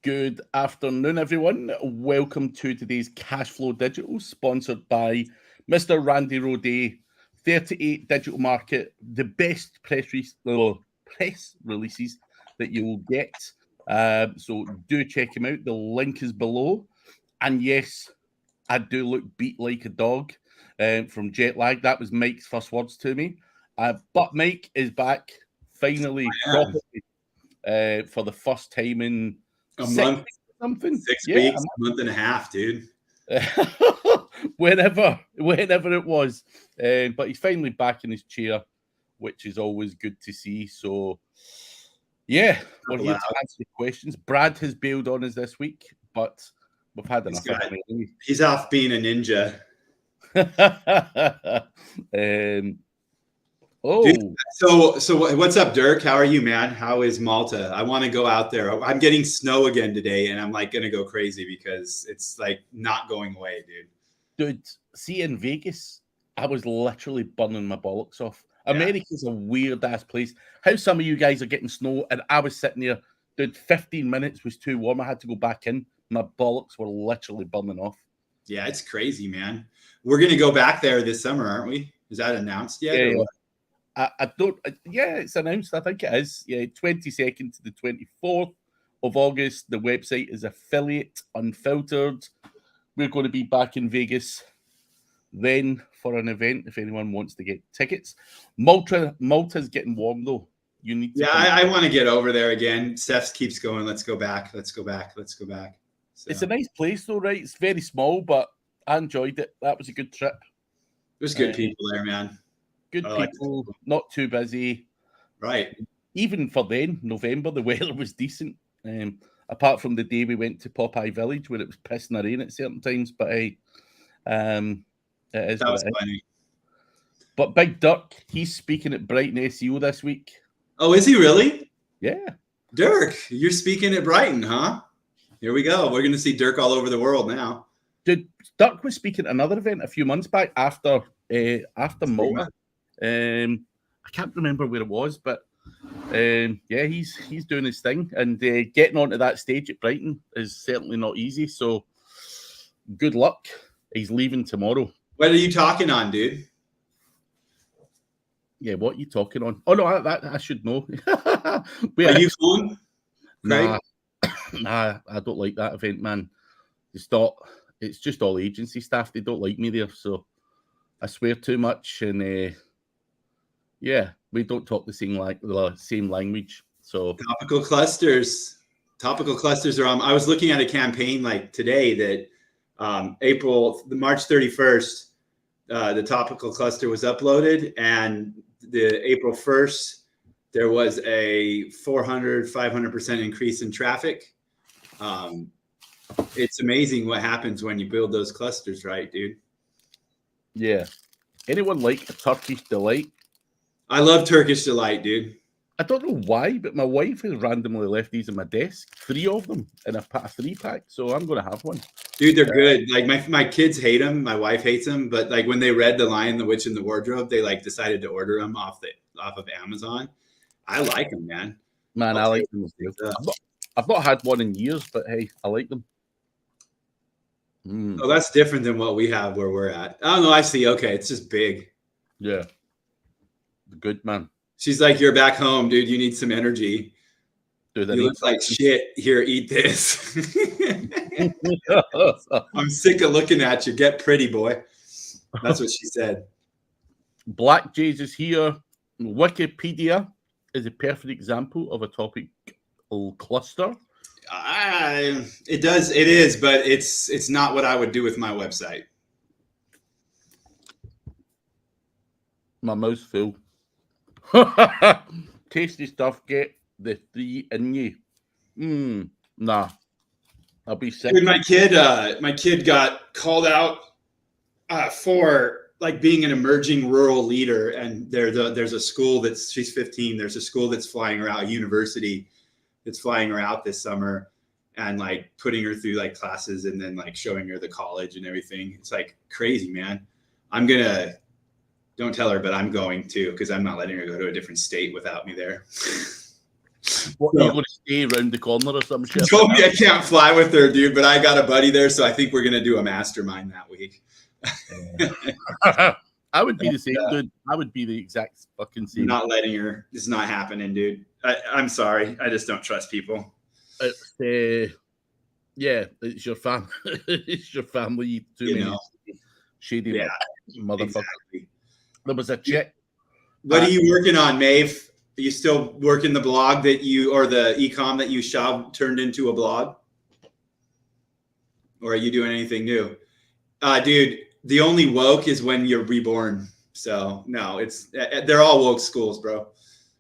Good afternoon, everyone. Welcome to today's Cashflow Digital, sponsored by Mr. Randy Roday, 38 Digital Market, the best press releases that you will get. So do check him out. The link is below. And yes, I do look beat like a dog from jet lag. That was Mike's first words to me. But Mike is back finally properly for the first time in a month, something. 6 weeks, a month and a half, dude. whenever it was. But he's finally back in his chair, which is always good to see. So, yeah, we're here to answer the questions. Brad has bailed on us this week, but we've had enough of him. He's off being a ninja. Dude, so what's up, Dirk? How are you, man? How is Malta? I want to go out there. I'm getting snow again today, and I'm like gonna go crazy because it's like not going away, dude. Dude, see, in Vegas, I was literally burning my bollocks off. Yeah. America's a weird ass place. How some of you guys are getting snow, and I was sitting there, dude, 15 minutes was too warm. I had to go back in. My bollocks were literally burning off. Yeah, it's crazy, man. We're gonna go back there this summer, aren't we? Is that announced yet? Yeah. I don't. Yeah, it's announced. I think it is. Yeah, 22nd to the 24th of August. The website is Affiliate Unfiltered. We're going to be back in Vegas then for an event if anyone wants to get tickets. Malta's getting warm though. You need to. Yeah, I want to get over there again. Steph keeps going. Let's go back. Let's go back. Let's go back. So. It's a nice place though, right? It's very small, but I enjoyed it. That was a good trip. There's good people there, man. Good people, not too busy. Right. Even for then, November, the weather was decent. Apart from the day we went to Popeye Village where it was pissing the rain at certain times. But hey, it is. That was funny. But Big Dirk, he's speaking at Brighton SEO this week. Oh, is he really? Yeah. Dirk, you're speaking at Brighton, huh? Here we go. We're going to see Dirk all over the world now. Dude, Dirk was speaking at another event a few months back after Malta. I can't remember where it was, but yeah, he's doing his thing, and getting onto that stage at Brighton is certainly not easy. So good luck. He's leaving tomorrow. What are you talking on, dude? Yeah, what are you talking on? Oh no, I should know. Are you going? Nah, I don't like that event, man. It's just all agency staff. They don't like me there, so I swear too much, and yeah, we don't talk the same language. So topical clusters are on. I was looking at a campaign like today that March 31st, the topical cluster was uploaded, and the April 1st, there was a 500% increase in traffic. It's amazing what happens when you build those clusters, right, dude? Yeah. Anyone like a Turkish Delight? I love Turkish Delight, dude. I don't know why, but my wife has randomly left these on my desk, 3 of them in a 3-pack. So I'm going to have one. Dude, they're good. Like my kids hate them. My wife hates them. But like when they read The Lion, the Witch, and the Wardrobe, they like decided to order them off of Amazon. I like them, man. Man, I like them. I've not had one in years, but hey, I like them. Oh, that's different than what we have where we're at. Oh no, I see. Okay, it's just big. Yeah. Good, man. She's like, you're back home, dude. You need some energy. Dude, you look like shit. Here, eat this. I'm sick of looking at you. Get pretty, boy. That's what she said. Black Jays is here. Wikipedia is a perfect example of a topical cluster. It is, but it's not what I would do with my website. My mouth's full. Tasty stuff. Get the 3 in you. Nah, I'll be sick. Dude, my kid got called out for like being an emerging rural leader, and there's a school she's 15. There's a school that's flying her out, a university that's flying her out this summer, and like putting her through like classes, and then like showing her the college and everything. It's like crazy, man. Don't tell her, but I'm going too, because I'm not letting her go to a different state without me there. What, are you going to stay around the corner or some shit? She told me I can't fly with her, dude, but I got a buddy there, so I think we're gonna do a mastermind that week. I would be the same, dude. I would be the exact fucking same. Not letting her. It's not happening, dude. I'm sorry. I just don't trust people. Yeah, it's your family. It's your family. Too many shady motherfuckers. Exactly. There was a chick. What are you working on, Maeve? Are you still working the blog that you, or the e-com that you turned into a blog? Or are you doing anything new? Dude, the only woke is when you're reborn. So no, they're all woke schools, bro.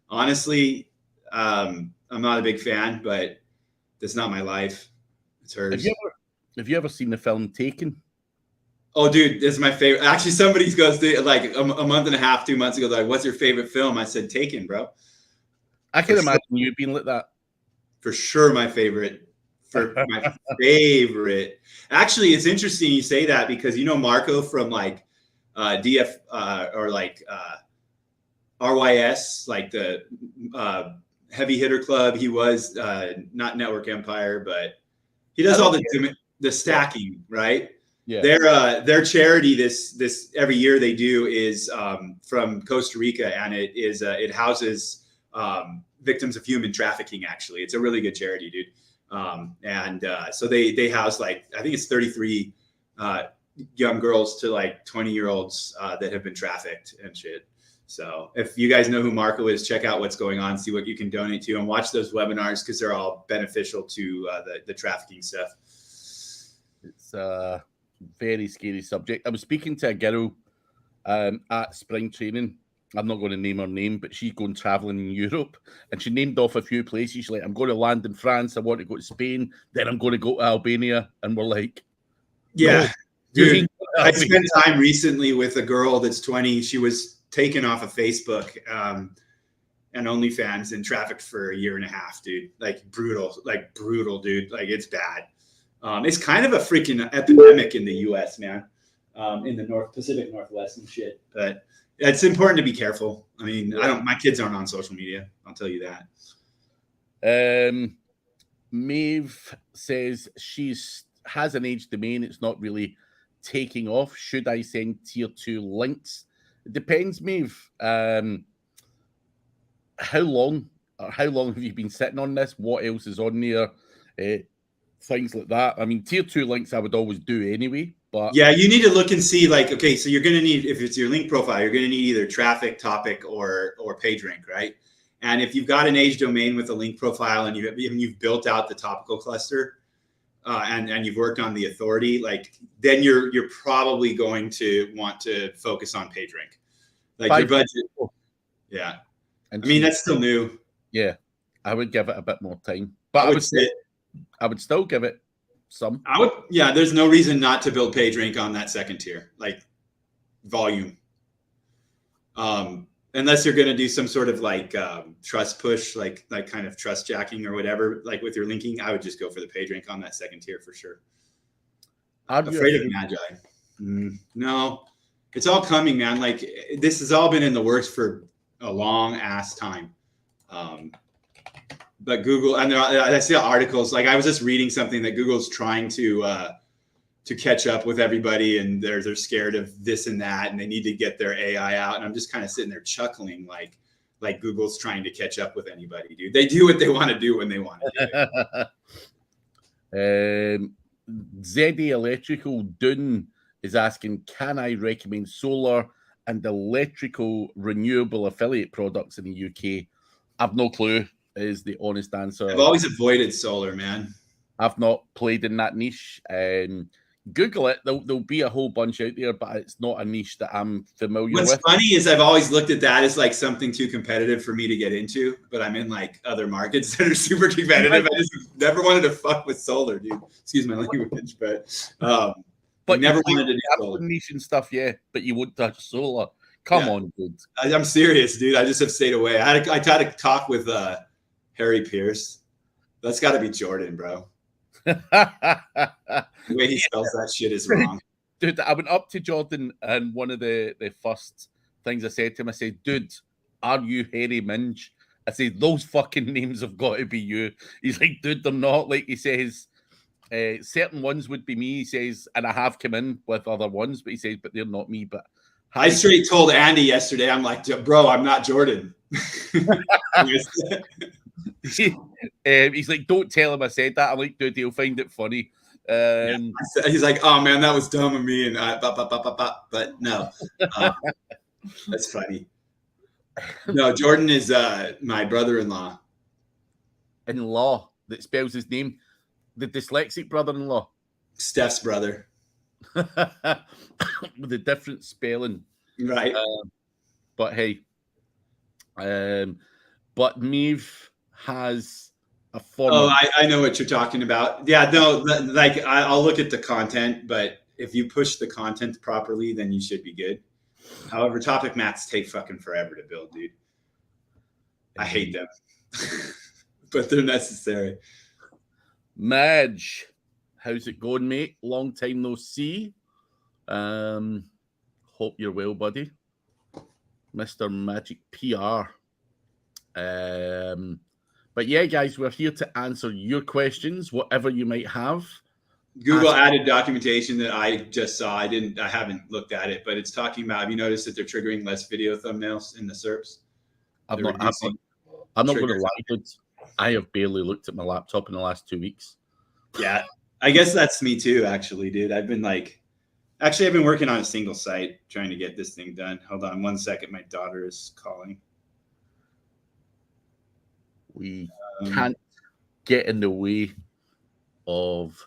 Honestly, I'm not a big fan, but that's not my life. It's hers. Have you ever seen the film Taken? Oh, dude, this is my favorite. Actually, somebody goes to, like a month and a half, 2 months ago, like, what's your favorite film? I said Taken, bro. I can imagine you being like that. For sure, my favorite. My favorite. Actually, it's interesting you say that, because you know Marco from like DF or like RYS, like the Heavy Hitter Club. He was not Network Empire, but he does all the stacking, right? Yeah. Their charity this every year they do is from Costa Rica, and it houses victims of human trafficking. Actually, it's a really good charity, dude. So they house, like, I think it's 33 young girls to like 20-year-olds that have been trafficked and shit. So if you guys know who Marco is, check out what's going on, see what you can donate to, and watch those webinars, because they're all beneficial to the trafficking stuff. It's a very scary subject. I was speaking to a girl at spring training. I'm not going to name her name, but she's going traveling in Europe, and she named off a few places. She's like, I'm going to land in France, I want to go to Spain, then I'm going to go to Albania. And we're like, yeah, dude, I spent time recently with a girl that's 20. She was taken off of Facebook and OnlyFans and trafficked for a year and a half, dude. Like brutal, dude. Like, it's bad. It's kind of a freaking epidemic in the US, man, in the Pacific Northwest and shit. But it's important to be careful. I mean, my kids aren't on social media. I'll tell you that. Maeve says has an age domain. It's not really taking off. Should I send tier 2 links? It depends, Maeve. How long have you been sitting on this? What else is on there? Things like that. I mean, tier 2 links I would always do anyway. But yeah, you need to look and see, like, okay, so you're going to need, if it's your link profile, you're going to need either traffic, topic, or page rank, right? And if you've got an age domain with a link profile and you've built out the topical cluster and you've worked on the authority, like, then you're probably going to want to focus on page rank. Like your budget. Yeah. I mean, that's still new. Yeah. I would give it a bit more time. But I would still give it some. There's no reason not to build page rank on that second tier, like volume. Unless you're going to do some sort of like trust push, like kind of trust jacking or whatever, like with your linking, I would just go for the page rank on that second tier for sure. I'm afraid of Magi. No, it's all coming, man. Like, this has all been in the works for a long ass time. But Google, and I see articles, like I was just reading something that Google's trying to catch up with everybody, and they're scared of this and that, and they need to get their AI out. And I'm just kind of sitting there chuckling, like Google's trying to catch up with anybody, dude. They do what they want to do when they want to do it. ZD Electrical Dune is asking, can I recommend solar and electrical renewable affiliate products in the UK? I've no clue, is the honest answer. I've always avoided solar, man. I've not played in that niche. Google it. There'll be a whole bunch out there, but it's not a niche that I'm familiar with. What's funny is I've always looked at that as like something too competitive for me to get into, but I'm in like other markets that are super competitive. I just never wanted to fuck with solar, dude. Excuse my language, but never wanted to do solar. Niche and stuff, yeah, but you wouldn't touch solar. Come on, dude. I'm serious, dude. I just have stayed away. I tried to talk with Harry Pierce. That's got to be Jordan, bro. The way he spells that shit is wrong. Dude, I went up to Jordan, and one of the first things I said to him, I said, dude, are you Harry Minge? I say, those fucking names have got to be you. He's like, dude, they're not. Like he says, certain ones would be me, he says, and I have come in with other ones, but he says, but they're not me. But I straight told Andy yesterday, I'm like, bro, I'm not Jordan. He's like, don't tell him I said that. I'm like, dude, he'll find it funny. He's like, oh man, that was dumb of me, and but no, that's funny. No, Jordan is my brother-in-law. In-law that spells his name, the dyslexic brother-in-law, Steph's brother, with a different spelling, right? But hey, but Maeve has a form. Oh, I know what you're talking about. Yeah, no, like I'll look at the content, but if you push the content properly, then you should be good. However, topic mats take fucking forever to build, dude. I hate them, but they're necessary. Madge, how's it going, mate? Long time no see. Hope you're well, buddy. Mr. Magic PR. But yeah, guys, we're here to answer your questions, whatever you might have. Google added documentation that I just saw. I haven't looked at it, but it's talking about, have you noticed that they're triggering less video thumbnails in the SERPs? I'm not going to lie, dude. I have barely looked at my laptop in the last 2 weeks. Yeah, I guess that's me too, actually, dude. I've been working on a single site trying to get this thing done. Hold on 1 second. My daughter is calling. We can't get in the way of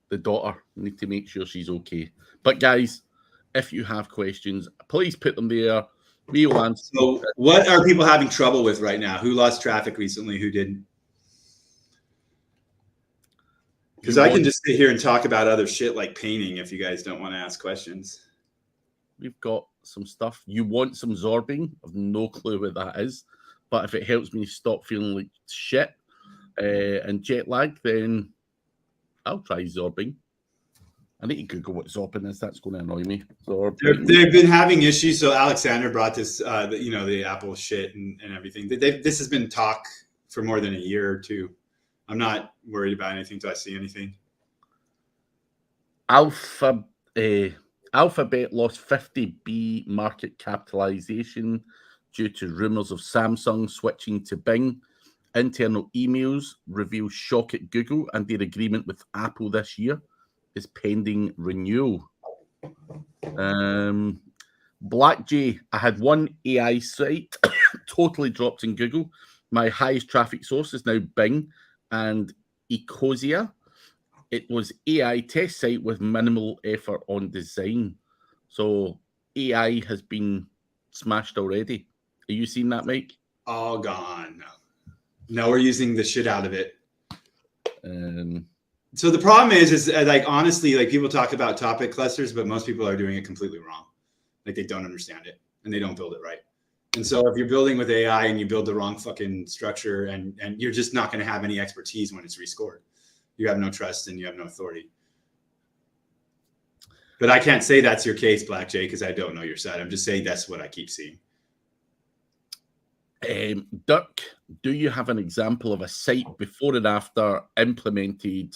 the daughter. We need to make sure she's okay. But guys, if you have questions, please put them there. We will answer. So what are people having trouble with right now? Who lost traffic recently? Who didn't? Because I can just sit here and talk about other shit like painting if you guys don't want to ask questions. We've got some stuff. You want some zorbing? I've no clue what that is. But if it helps me stop feeling like shit and jet lag, then I'll try zorbing. I need to Google what zorbing is. That's going to annoy me. They've been having issues. So Alexander brought this, the Apple shit and everything. This has been talk for more than a year or two. I'm not worried about anything until I see anything. Alphabet lost 50 B market capitalization due to rumors of Samsung switching to Bing. Internal emails reveal shock at Google, and their agreement with Apple this year is pending renewal. Blackjay, I had one AI site totally dropped in Google. My highest traffic source is now Bing and Ecosia. It was AI test site with minimal effort on design. So AI has been smashed already. Are you seeing that, Mike? All gone. No, we're using the shit out of it. So the problem is like, honestly, like people talk about topic clusters, but most people are doing it completely wrong. Like they don't understand it and they don't build it right. And so if you're building with AI and you build the wrong fucking structure and you're just not going to have any expertise when it's rescored. You have no trust and you have no authority. But I can't say that's your case, Black Jay, because I don't know your side. I'm just saying that's what I keep seeing. Dirk, do you have an example of a site before and after implemented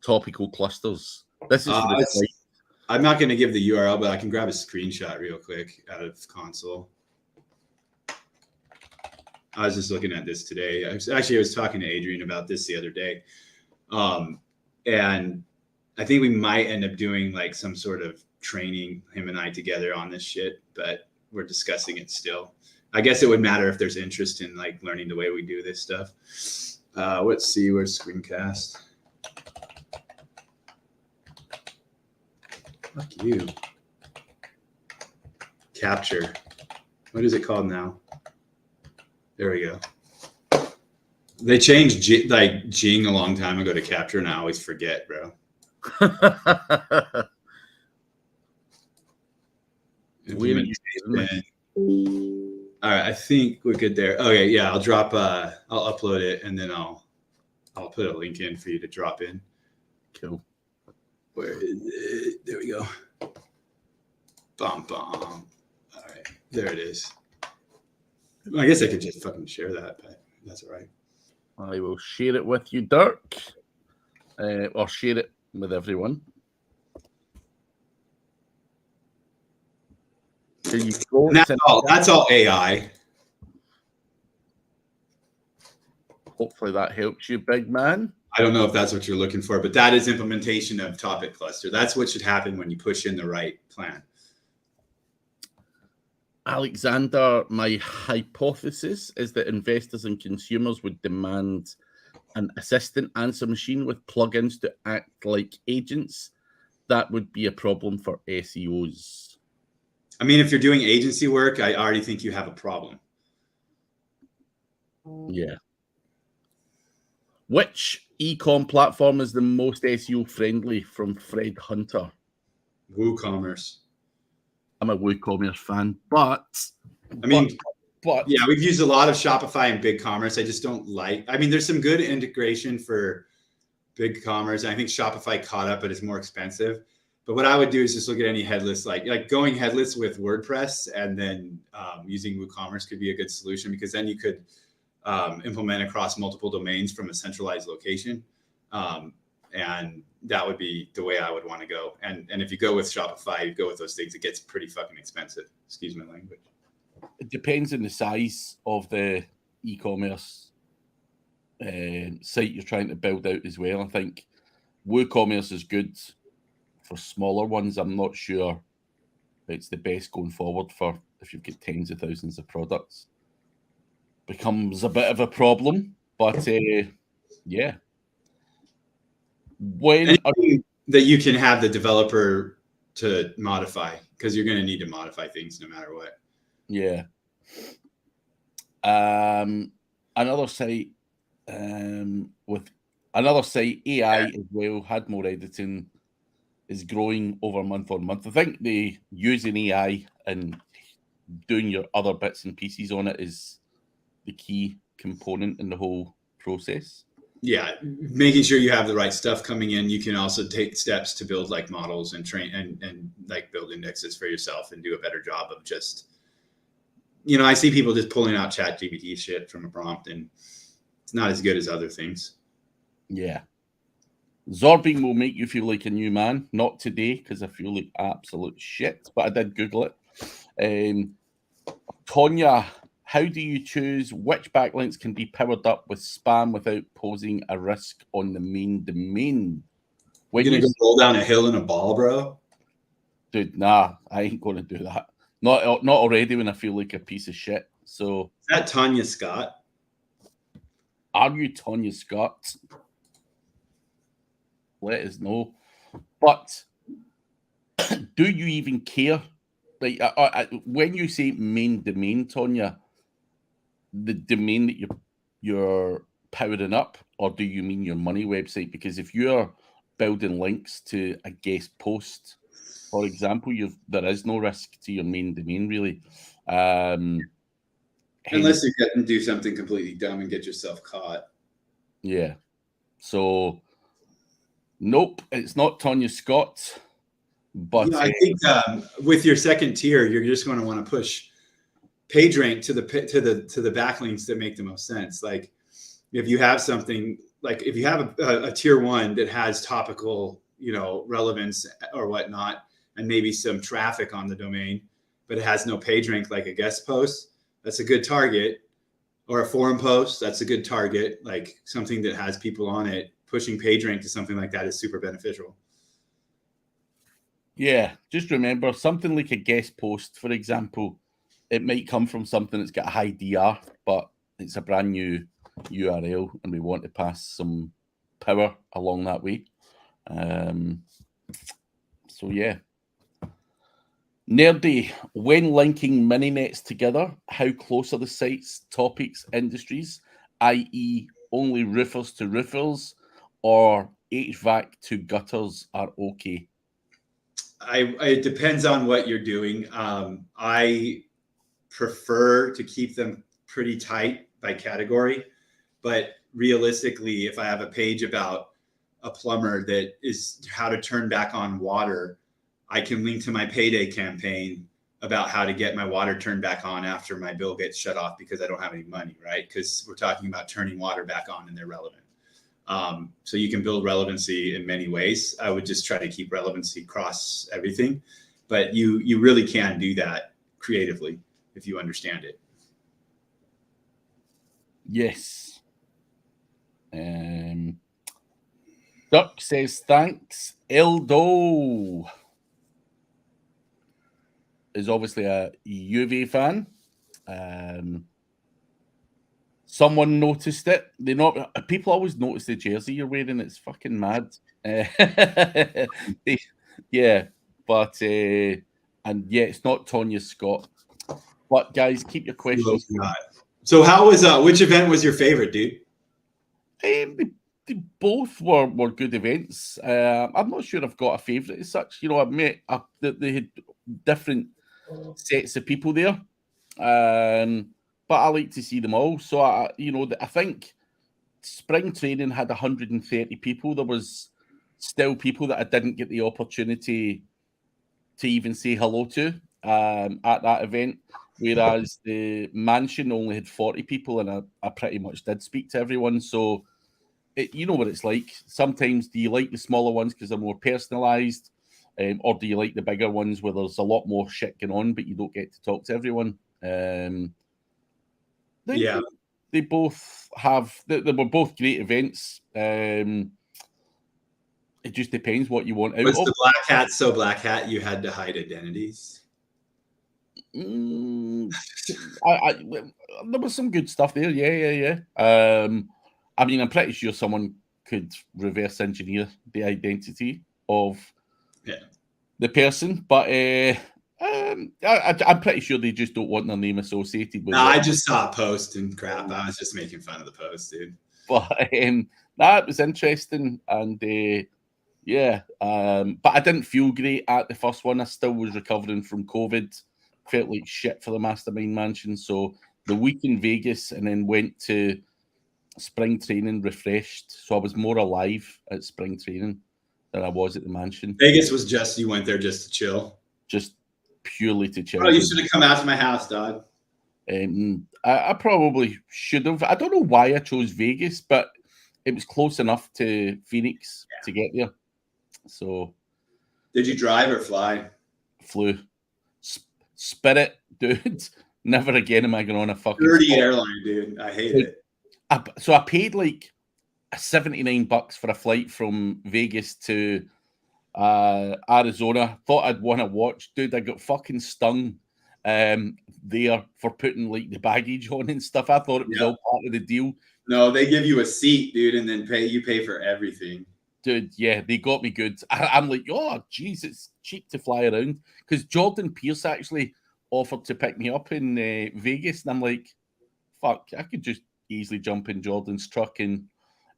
topical clusters? This is for the site. I'm not going to give the URL, but I can grab a screenshot real quick out of console. I was just looking at this today. I was talking to Adrian about this the other day. And I think we might end up doing like some sort of training, him and I together on this shit, but we're discussing it still. I guess it would matter if there's interest in like learning the way we do this stuff. Let's see, where's screencast? Fuck you. Capture. What is it called now? There we go. They changed Jing a long time ago to capture, and I always forget, bro. All right, I think we're good there. Okay, yeah, I'll upload it, and then I'll put a link in for you to drop in. Cool. Where is it? There we go. Bum. All right, there it is. I guess I could just fucking share that, but that's all right. I will share it with you, Dirk, or share it with everyone. There you go. That's all AI. Hopefully that helps you, big man. I don't know if that's what you're looking for, but that is implementation of topic cluster. That's what should happen when you push in the right plan. Alexander, my hypothesis is that investors and consumers would demand an assistant answer machine with plugins to act like agents. That would be a problem for SEOs. I mean, if you're doing agency work, I already think you have a problem. Yeah. Which e-com platform is the most SEO friendly? From Fred Hunter. WooCommerce. I'm a WooCommerce fan, but yeah, we've used a lot of Shopify and BigCommerce. I just don't like. I mean, there's some good integration for BigCommerce. I think Shopify caught up, but it's more expensive. But what I would do is just look at any headless, like going headless with WordPress, and then using WooCommerce could be a good solution, because then you could implement across multiple domains from a centralized location. And that would be the way I would want to go. And if you go with Shopify, you go with those things, it gets pretty fucking expensive. Excuse my language. It depends on the size of the e-commerce site you're trying to build out as well. I think WooCommerce is good for smaller ones. I'm not sure it's the best going forward for if you've got tens of thousands of products. Becomes a bit of a problem, but yeah. Anything that you can have the developer to modify, because you're going to need to modify things no matter what. Yeah. Another site AI as well, had more editing, is growing over month on month. I think the using AI and doing your other bits and pieces on it is the key component in the whole process. Yeah, making sure you have the right stuff coming in. You can also take steps to build like models and train and like build indexes for yourself and do a better job of just, I see people just pulling out ChatGPT shit from a prompt, and it's not as good as other things. Yeah. Zorbing will make you feel like a new man. Not today, because I feel like absolute shit, but I did Google it. Tonya, how do you choose which backlinks can be powered up with spam without posing a risk on the main domain? You're going to go roll down a hill in a ball, bro? Dude, nah, I ain't going to do that. Not already when I feel like a piece of shit. So, is that Tanya Scott? Are you Tanya Scott? Let us know. But do you even care? Like when you say main domain, Tonya, the domain that you're powering up, or do you mean your money website? Because if you're building links to a guest post, for example, there is no risk to your main domain, really. Unless you get and do something completely dumb and get yourself caught. Yeah. So, nope, it's not Tonya Scott. But I think with your second tier, you're just going to want to push page rank to the backlinks that make the most sense. Like if you have something, like if you have a tier one that has topical, relevance or whatnot, and maybe some traffic on the domain, but it has no page rank, like a guest post, that's a good target. Or a forum post, that's a good target. Like something that has people on it, pushing page rank to something like that is super beneficial. Yeah, just remember something like a guest post, for example, it might come from something that's got a high DR, but it's a brand new URL and we want to pass some power along that way. So yeah. Nerdy, when linking mini nets together, how close are the sites, topics, industries, i.e. only roofers to roofers or HVAC to gutters are okay? It depends on what you're doing. I prefer to keep them pretty tight by category, but realistically, if I have a page about a plumber that is how to turn back on water, I can link to my payday campaign about how to get my water turned back on after my bill gets shut off because I don't have any money, right? Because we're talking about turning water back on and they're relevant. So you can build relevancy in many ways. I would just try to keep relevancy across everything, but you really can do that creatively if you understand it. Yes. Duck says thanks. Eldo is obviously a UV fan. Someone noticed it. People always notice the jersey you're wearing. It's fucking mad. Yeah, but and yeah, it's not Tonya Scott. But guys, keep your questions. So how was which event was your favorite, dude? They both were good events. I'm not sure I've got a favorite as such. You know, I've met they had different sets of people there, but I like to see them all. So I think spring training had 130 people. There was still people that I didn't get the opportunity to even say hello to at that event, whereas the mansion only had 40 people, and I pretty much did speak to everyone. So you know what it's like. Sometimes do you like the smaller ones because they're more personalized, or do you like the bigger ones where there's a lot more shit going on, but you don't get to talk to everyone? They both have. They were both great events. It just depends what you want out of. Was the black hat so black hat you had to hide identities? There was some good stuff there. Yeah. I mean, I'm pretty sure someone could reverse engineer the identity of the person, but I'm pretty sure they just don't want their name associated with it. I just saw a post and crap. I was just making fun of the post, dude. But it was interesting, and but I didn't feel great at the first one. I still was recovering from COVID. Felt like shit for the Mastermind Mansion. So the week in Vegas, and then went to spring training refreshed. So I was more alive at spring training than I was at the mansion. Vegas was just, you went there just to chill? Just purely to chill. Oh, you should have come out to my house, dog. I probably should have. I don't know why I chose Vegas, but it was close enough to Phoenix to get there. So, did you drive or fly? Flew. Spirit, dude. Never again am I going on a fucking dirty airline, dude. I hate it. So I paid like $79 for a flight from Vegas to Arizona. Thought I'd want to watch, dude. I got fucking stung there for putting like the baggage on and stuff. I thought it was all part of the deal. No, they give you a seat, dude, and then you pay for everything. Dude, yeah, they got me good. I'm like, oh, geez, it's cheap to fly around. Because Jordan Pierce actually offered to pick me up in Vegas, and I'm like, fuck, I could just easily jump in Jordan's truck and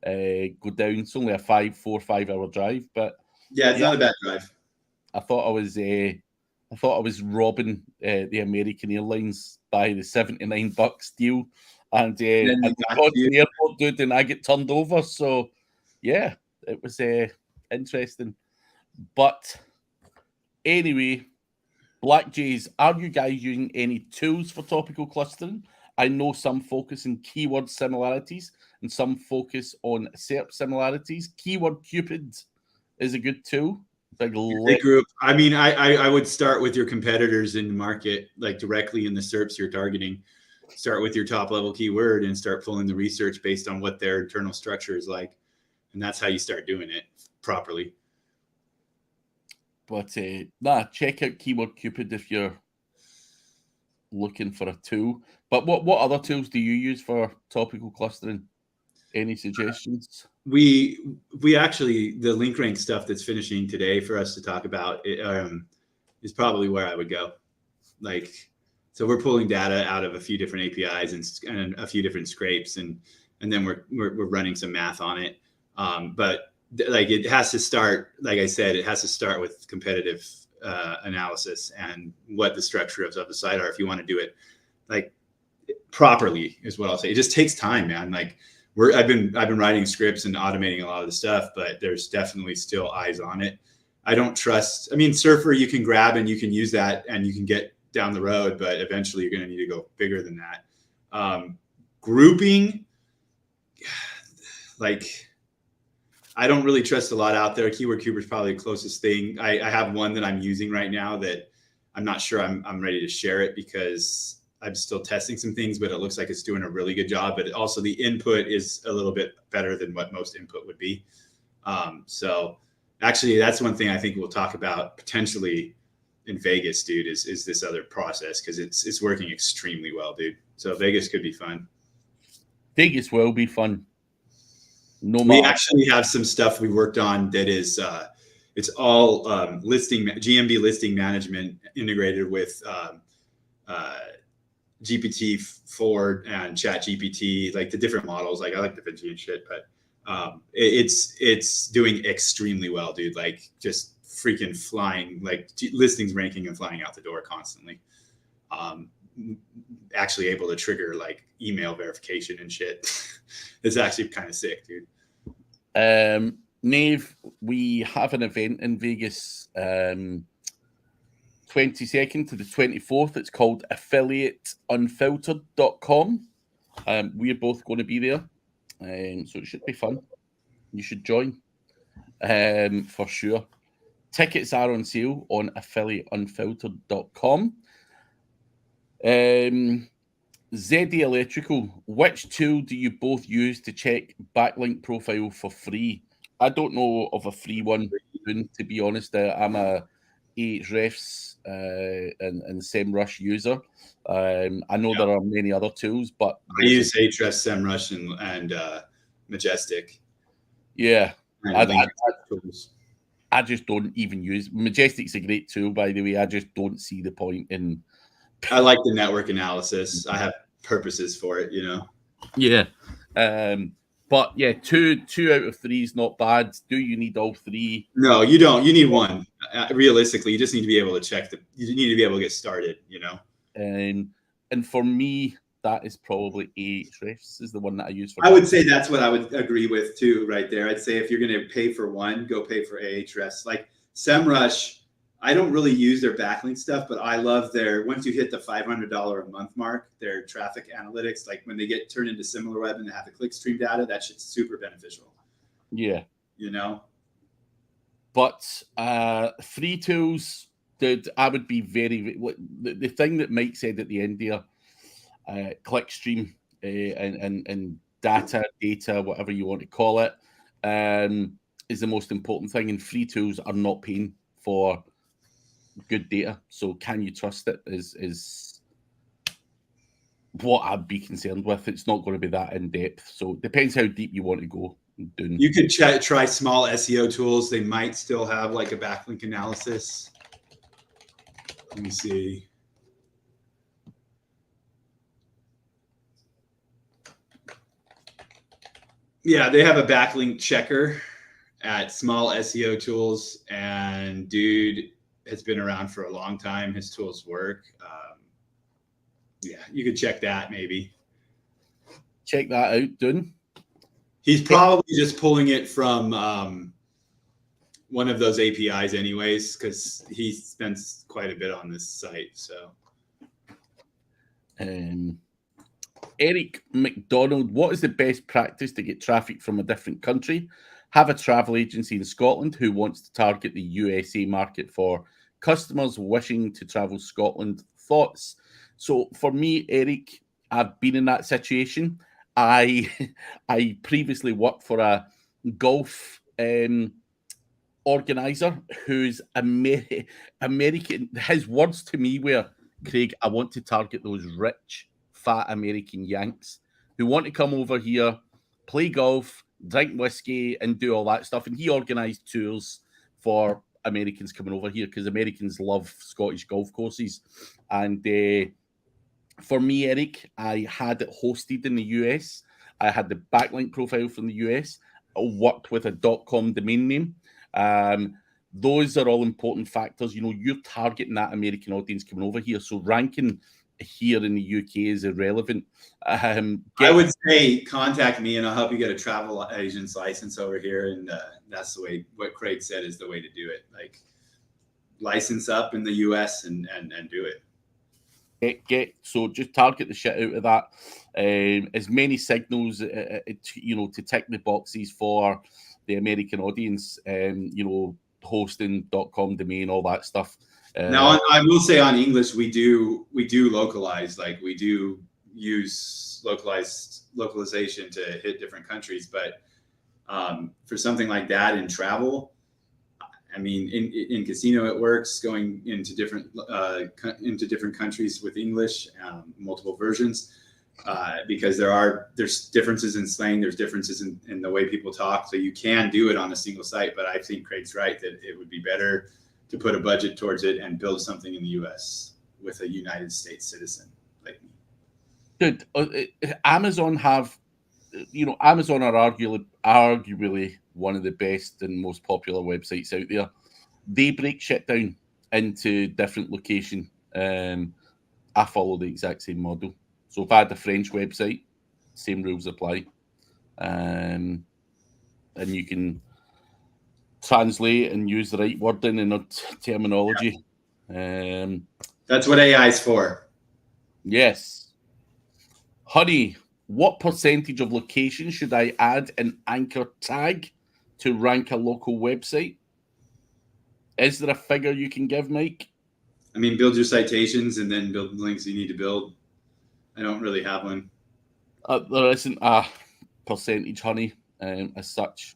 go down. It's only a 4 or 5 hour drive, but it's not a bad drive. I thought I was robbing the American Airlines by the $79 deal, and I got to the airport, dude, and I get turned over. So yeah, it was interesting. But anyway, Black Jays, are you guys using any tools for topical clustering? I know some focus on keyword similarities and some focus on SERP similarities. Keyword Cupid is a good tool. Big group. I mean, I would start with your competitors in the market, like directly in the SERPs you're targeting. Start with your top level keyword and start pulling the research based on what their internal structure is like. And that's how you start doing it properly. But check out Keyword Cupid if you're looking for a tool. But what other tools do you use for topical clustering? Any suggestions? We actually, the link rank stuff that's finishing today for us to talk about is probably where I would go. Like, so we're pulling data out of a few different APIs and a few different scrapes, and then we're running some math on it. But like, it has to start, like I said, it has to start with competitive analysis and what the structure of the site are if you want to do it like properly, is what I'll say. It just takes time, man. Like, I've been writing scripts and automating a lot of the stuff, but there's definitely still eyes on it. I don't trust. I mean, Surfer you can grab and you can use that, and you can get down the road, but eventually you're going to need to go bigger than that. Grouping, like, I don't really trust a lot out there. Keyword Cooper is probably the closest thing. I have one that I'm using right now that I'm not sure I'm ready to share it because I'm still testing some things, but it looks like it's doing a really good job. But also the input is a little bit better than what most input would be. So actually, that's one thing I think we'll talk about potentially in Vegas, dude, is this other process, because it's working extremely well, dude. So Vegas could be fun. Vegas will be fun. No We matter. actually have some stuff we worked on that is it's all GMB listing management integrated with GPT-4 and Chat GPT, like the different models. Like I like Da Vinci and shit, but it's doing extremely well, dude. Like just freaking flying, like listings ranking and flying out the door constantly. Actually able to trigger like email verification and shit. It's actually kind of sick, dude. Nave, we have an event in Vegas, 22nd to the 24th. It's called affiliateunfiltered.com. We're both going to be there, so it should be fun. You should join, for sure. Tickets are on sale on affiliateunfiltered.com. ZD Electrical, which tool do you both use to check backlink profile for free? I don't know of a free one, to be honest. I'm a Ahrefs and SEMrush user. I know there are many other tools, but I use Ahrefs, SEMrush, and Majestic. Yeah, and I just don't even use Majestic's a great tool, by the way. I just don't see the point in. I like the network analysis. I have purposes for it, you know. Yeah, but yeah, two out of 3 is not bad. Do you need all 3? No, you don't. You need one. Realistically, you just need to be able to check you need to be able to get started, you know. And for me, that is probably Ahrefs is the one that I use for. I would say that's what I would agree with too, right there. I'd say if you're going to pay for one, go pay for Ahrefs. Like SEMrush, I don't really use their backlink stuff, but I love their, once you hit the $500 a month mark, their traffic analytics, like when they get turned into SimilarWeb and they have the clickstream data, that shit's super beneficial. Yeah. You know? But free tools, dude, I would be very, the thing that Mike said at the end there, clickstream and data, whatever you want to call it, is the most important thing. And free tools are not paying for good data. So can you trust it is what I'd be concerned with. It's not going to be that in depth. So it depends how deep you want to go. You could try small SEO tools. They might still have like a backlink analysis. Let me see. Yeah, they have a backlink checker at small SEO tools, and dude has been around for a long time. His tools work. Yeah, you could check that maybe. Check that out, Dune. He's probably just pulling it from one of those APIs anyways, because he spends quite a bit on this site. So Eric McDonald, what is the best practice to get traffic from a different country? Have a travel agency in Scotland who wants to target the USA market for customers wishing to travel Scotland. Thoughts? So for me, Eric, I've been in that situation. I previously worked for a golf organizer who's American. His words to me were, Craig, I want to target those rich, fat American Yanks who want to come over here, play golf, drink whiskey, and do all that stuff. And he organized tours for Americans coming over here because Americans love Scottish golf courses. And for me, Eric, I had it hosted in the US. I had the backlink profile from the US. I worked with a .com domain name. Those are all important factors. You know, you're targeting that American audience coming over here. So ranking here in the UK is irrelevant. I would say contact me and I'll help you get a travel agent's license over here. And that's the way, what Craig said is the way to do it. Like license up in the US and do it. So just target the shit out of that. As many signals, to tick the boxes for the American audience. Hosting.com domain, all that stuff. Now, I will say on English, we do localize, like we do use localization to hit different countries. But for something like that in travel, I mean, in casino it works. Going into different countries with English, multiple versions, because there's differences in slang, there's differences in the way people talk. So you can do it on a single site, but I think Craig's right that it would be better to put a budget towards it and build something in the U.S. with a United States citizen like me. Dude, Amazon Amazon are arguably one of the best and most popular websites out there. They break shit down into different location. I follow the exact same model. So if I had a French website, same rules apply. And you can translate and use the right wording and terminology. That's what AI is for. Yes. Honey, what percentage of locations should I add an anchor tag to rank a local website? Is there a figure you can give, Mike? I mean, build your citations and then build the links you need to build. I don't really have one. There isn't a percentage, honey, as such.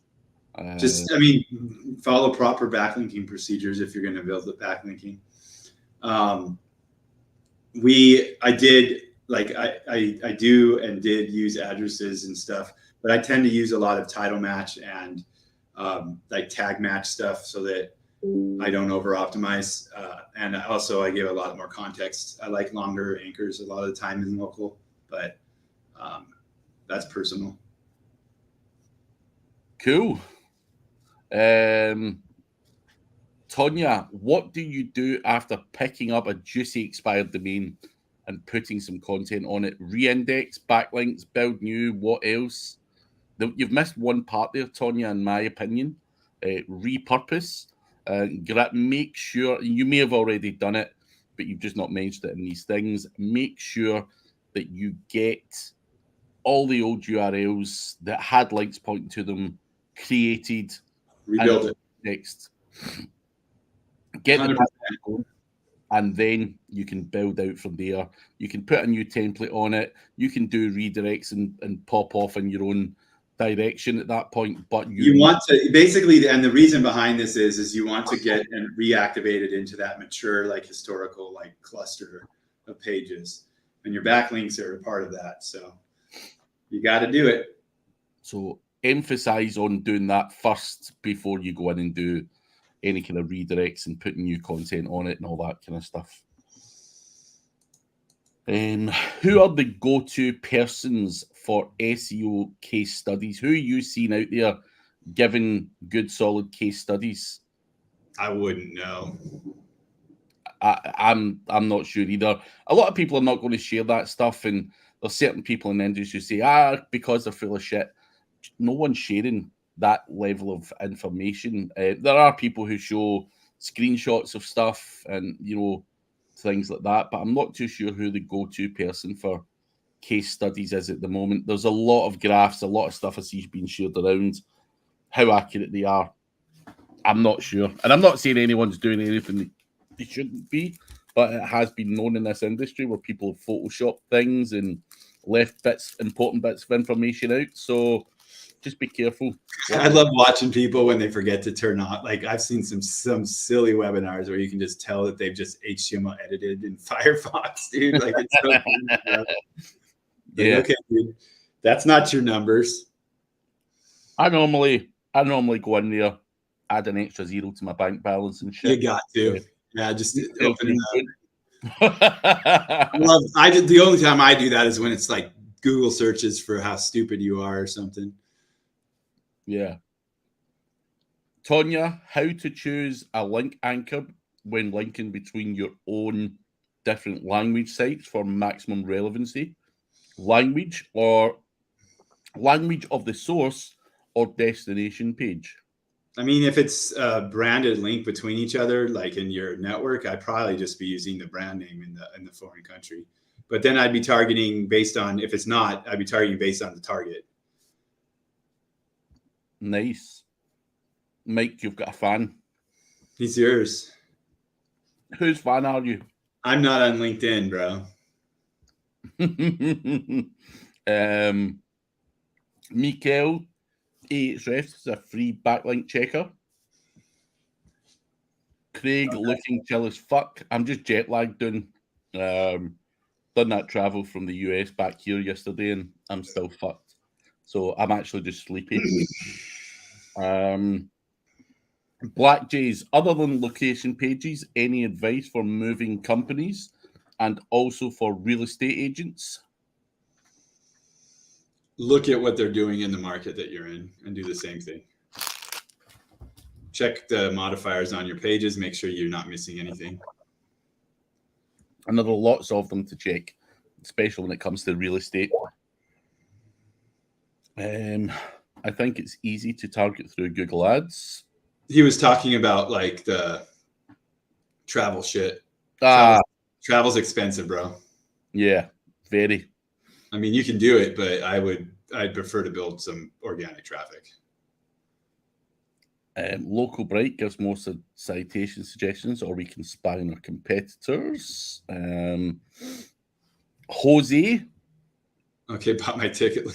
Follow proper backlinking procedures if you're going to build the backlinking. I do and did use addresses and stuff, but I tend to use a lot of title match and like tag match stuff so that I don't over optimize. And also I give a lot more context. I like longer anchors a lot of the time in local, but that's personal. Cool. Tonya, what do you do after picking up a juicy expired domain and putting some content on it? Reindex, backlinks, build new, what else? You've missed one part there, Tonya, in my opinion. Repurpose. Make sure, you may have already done it, but you've just not mentioned it in these things. Make sure that you get all the old URLs that had links pointing to them created. Rebuild it. Next. Get 100%. the going, and then you can build out from there. You can put a new template on it. You can do redirects and pop off in your own direction at that point. But you want to basically, and the reason behind this is you want to get and reactivate it into that mature, like historical, like cluster of pages, and your backlinks are a part of that. So you got to do it. So emphasize on doing that first before you go in and do any kind of redirects and putting new content on it and all that kind of stuff. Who are the go-to persons for SEO case studies? Who are you seeing out there giving good, solid case studies? I wouldn't know. I'm not sure either. A lot of people are not going to share that stuff, and there's certain people in the industry who say, because they're full of shit. No one's sharing that level of information. There are people who show screenshots of stuff and things like that, but I'm not too sure who the go-to person for case studies is at the moment. There's a lot of graphs, a lot of stuff I see being shared around. How accurate they are, I'm not sure. And I'm not saying anyone's doing anything they shouldn't be, but it has been known in this industry where people have photoshopped things and left important bits of information out. So just be careful. I love watching people when they forget to turn on. Like I've seen some silly webinars where you can just tell that they've just HTML edited in Firefox, dude. Like it's so cool. Yeah. Okay, dude. That's not your numbers. I normally go in there, add an extra zero to my bank balance and shit. You got to. Yeah, just open it up. The only time I do that is when it's like Google searches for how stupid you are or something. Yeah. Tonya, how to choose a link anchor when linking between your own different language sites for maximum relevancy? Language of the source or destination page? I mean, if it's a branded link between each other, like in your network, I'd probably just be using the brand name in the foreign country. But then I'd be targeting based on, if it's not, I'd be targeting based on the target. Nice. Mike, you've got a fan. He's yours. Whose fan are you? I'm not on LinkedIn, bro. Mikael AHREF is a free backlink checker. Craig looking chill as fuck. I'm just jet lagged doing. Done that travel from the US back here yesterday and I'm still fucked. So I'm actually just sleepy. Black Jays, other than location pages, any advice for moving companies and also for real estate agents? Look at what they're doing in the market that you're in and do the same thing. Check the modifiers on your pages. Make sure you're not missing anything. And there are lots of them to check, especially when it comes to real estate. I think it's easy to target through Google Ads. He was talking about like the travel shit. Travel's expensive, bro. Yeah, very. I mean, you can do it, but I'd prefer to build some organic traffic. Local Bright gives most of citation suggestions, or we can spy on our competitors. Jose. Okay, bought my ticket.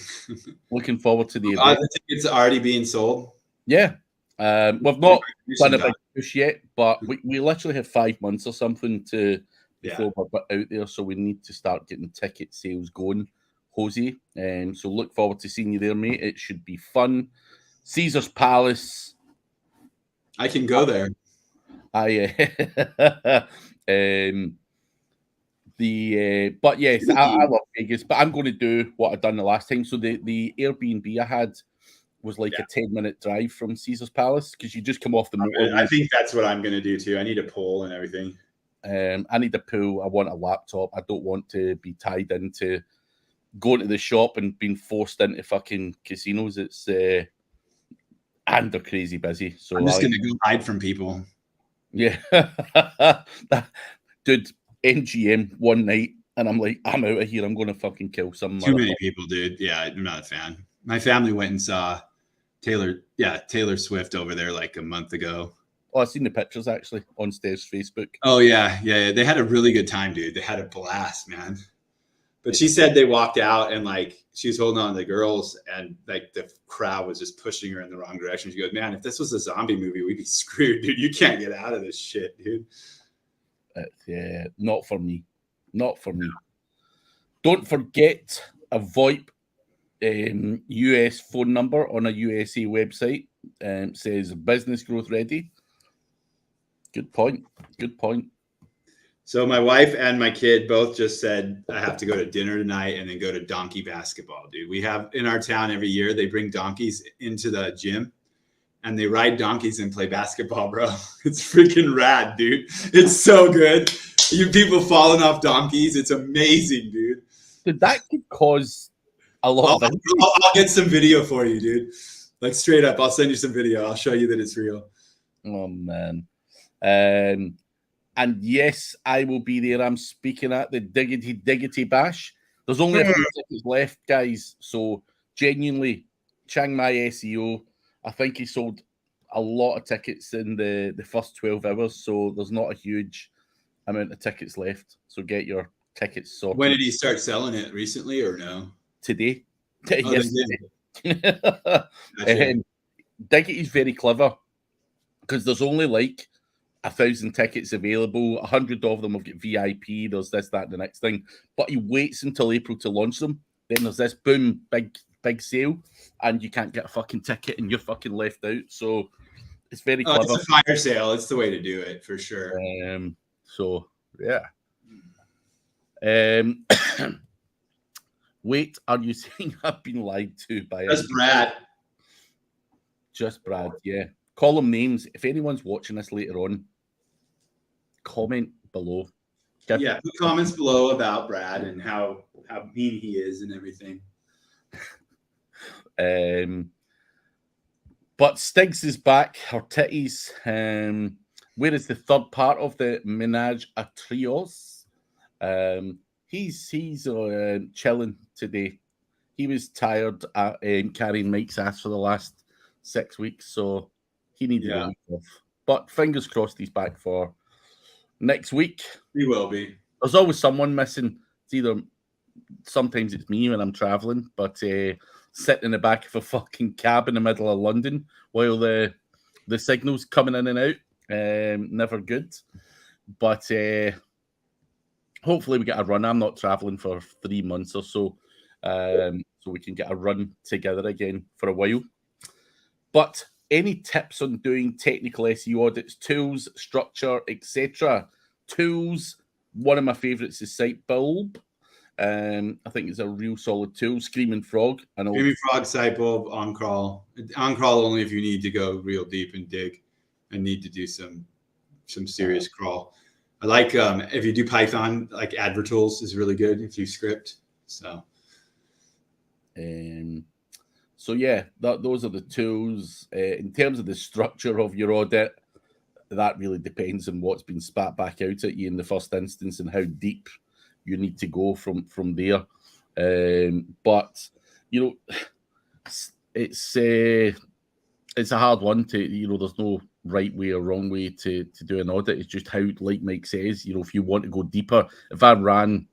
Looking forward to the event. The tickets are already being sold? Yeah. We've not done a big push yet, but we literally have 5 months or something before we're out there, so we need to start getting ticket sales going, Jose. So look forward to seeing you there, mate. It should be fun. Caesar's Palace. I can go there. But yes, I love Vegas, but I'm going to do what I've done the last time. So the Airbnb I had was like a 10-minute drive from Caesar's Palace because you just come off the motorway. I think that's what I'm going to do too. I need a pool and everything. I need a pool. I want a laptop. I don't want to be tied into going to the shop and being forced into fucking casinos. It's and they're crazy busy. So I'm just going to go hide from people. Yeah. Dude, NGM one night, and I'm like, I'm out of here. I'm going to fucking kill some. Too many people, dude. Yeah, I'm not a fan. My family went and saw Taylor Swift over there like a month ago. Oh, I've seen the pictures actually on Steve's Facebook. Oh, yeah. They had a really good time, dude. They had a blast, man. But she said they walked out and like she was holding on to the girls and like the crowd was just pushing her in the wrong direction. She goes, man, if this was a zombie movie, we'd be screwed, dude. You can't get out of this shit, dude. Yeah, not for me. Not for me. Don't forget a VoIP US phone number on a USA website. Says business growth ready. Good point. Good point. So my wife and my kid both just said, I have to go to dinner tonight and then go to donkey basketball, dude. We have in our town every year, they bring donkeys into the gym and they ride donkeys and play basketball, bro. It's freaking rad, dude. It's so good. You people falling off donkeys. It's amazing, dude. Dude, that could cause a lot of I'll get some video for you, dude. Like straight up, I'll send you some video. I'll show you that it's real. Oh, man. And yes, I will be there. I'm speaking at the Diggity Bash. There's only a few tickets left, guys. So genuinely, Chiang Mai SEO, I think he sold a lot of tickets in the first 12 hours. So there's not a huge amount of tickets left. So get your tickets sorted. When did he start selling it? Recently or no? Today. Oh, yesterday. Diggity's very clever because there's only like 1,000 tickets available. 100 of them have got VIP. There's this, that, and the next thing. But he waits until April to launch them. Then there's this boom, big sale, and you can't get a fucking ticket, and you're fucking left out. So it's very clever. It's a fire sale. It's the way to do it for sure. So yeah. Wait, are you saying I've been lied to by Just Brad? Just Brad, yeah. Call them names. If anyone's watching this later on, comment below. Yeah, put comments below about Brad and how mean he is and everything. But Stiggs is back, her titties. Where is the third part of the menage a trios? He's chilling today. He was tired at carrying Mike's ass for the last 6 weeks, so he needed a week off. But fingers crossed he's back for next week. He will be. There's always someone missing. Sometimes it's me when I'm traveling, but sitting in the back of a fucking cab in the middle of London while the signal's coming in and out. Never good. But hopefully we get a run. I'm not traveling for 3 months or so. So we can get a run together again for a while. But any tips on doing technical SEO audits, tools, structure, etc.? Tools, one of my favorites is SiteBulb. I think it's a real solid tool. Screaming Frog. Screaming Frog, SiteBulb, OnCrawl. OnCrawl only if you need to go real deep and dig and need to do some serious crawl. I like if you do Python, like AdverTools is really good if you script. So yeah, those are the tools. In terms of the structure of your audit, that really depends on what's been spat back out at you in the first instance and how deep you need to go from there. But it's a hard one to, there's no right way or wrong way to do an audit. It's just how, like Mike says, if you want to go deeper, if I ran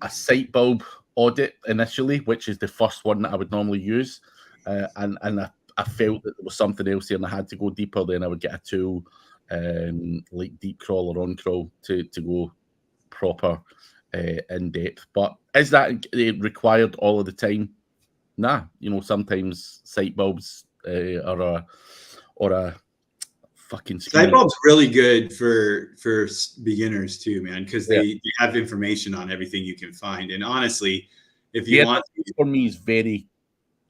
a SiteBulb audit initially, which is the first one that I would normally use, and I felt that there was something else here and I had to go deeper, then I would get a tool like Deep Crawl or OnCrawl to go proper in depth. But is that required all of the time? Nah, sometimes SiteBulbs or a fucking SiteBulb's really good for beginners too, man, because they have information on everything you can find. And honestly, if you want, for me, is very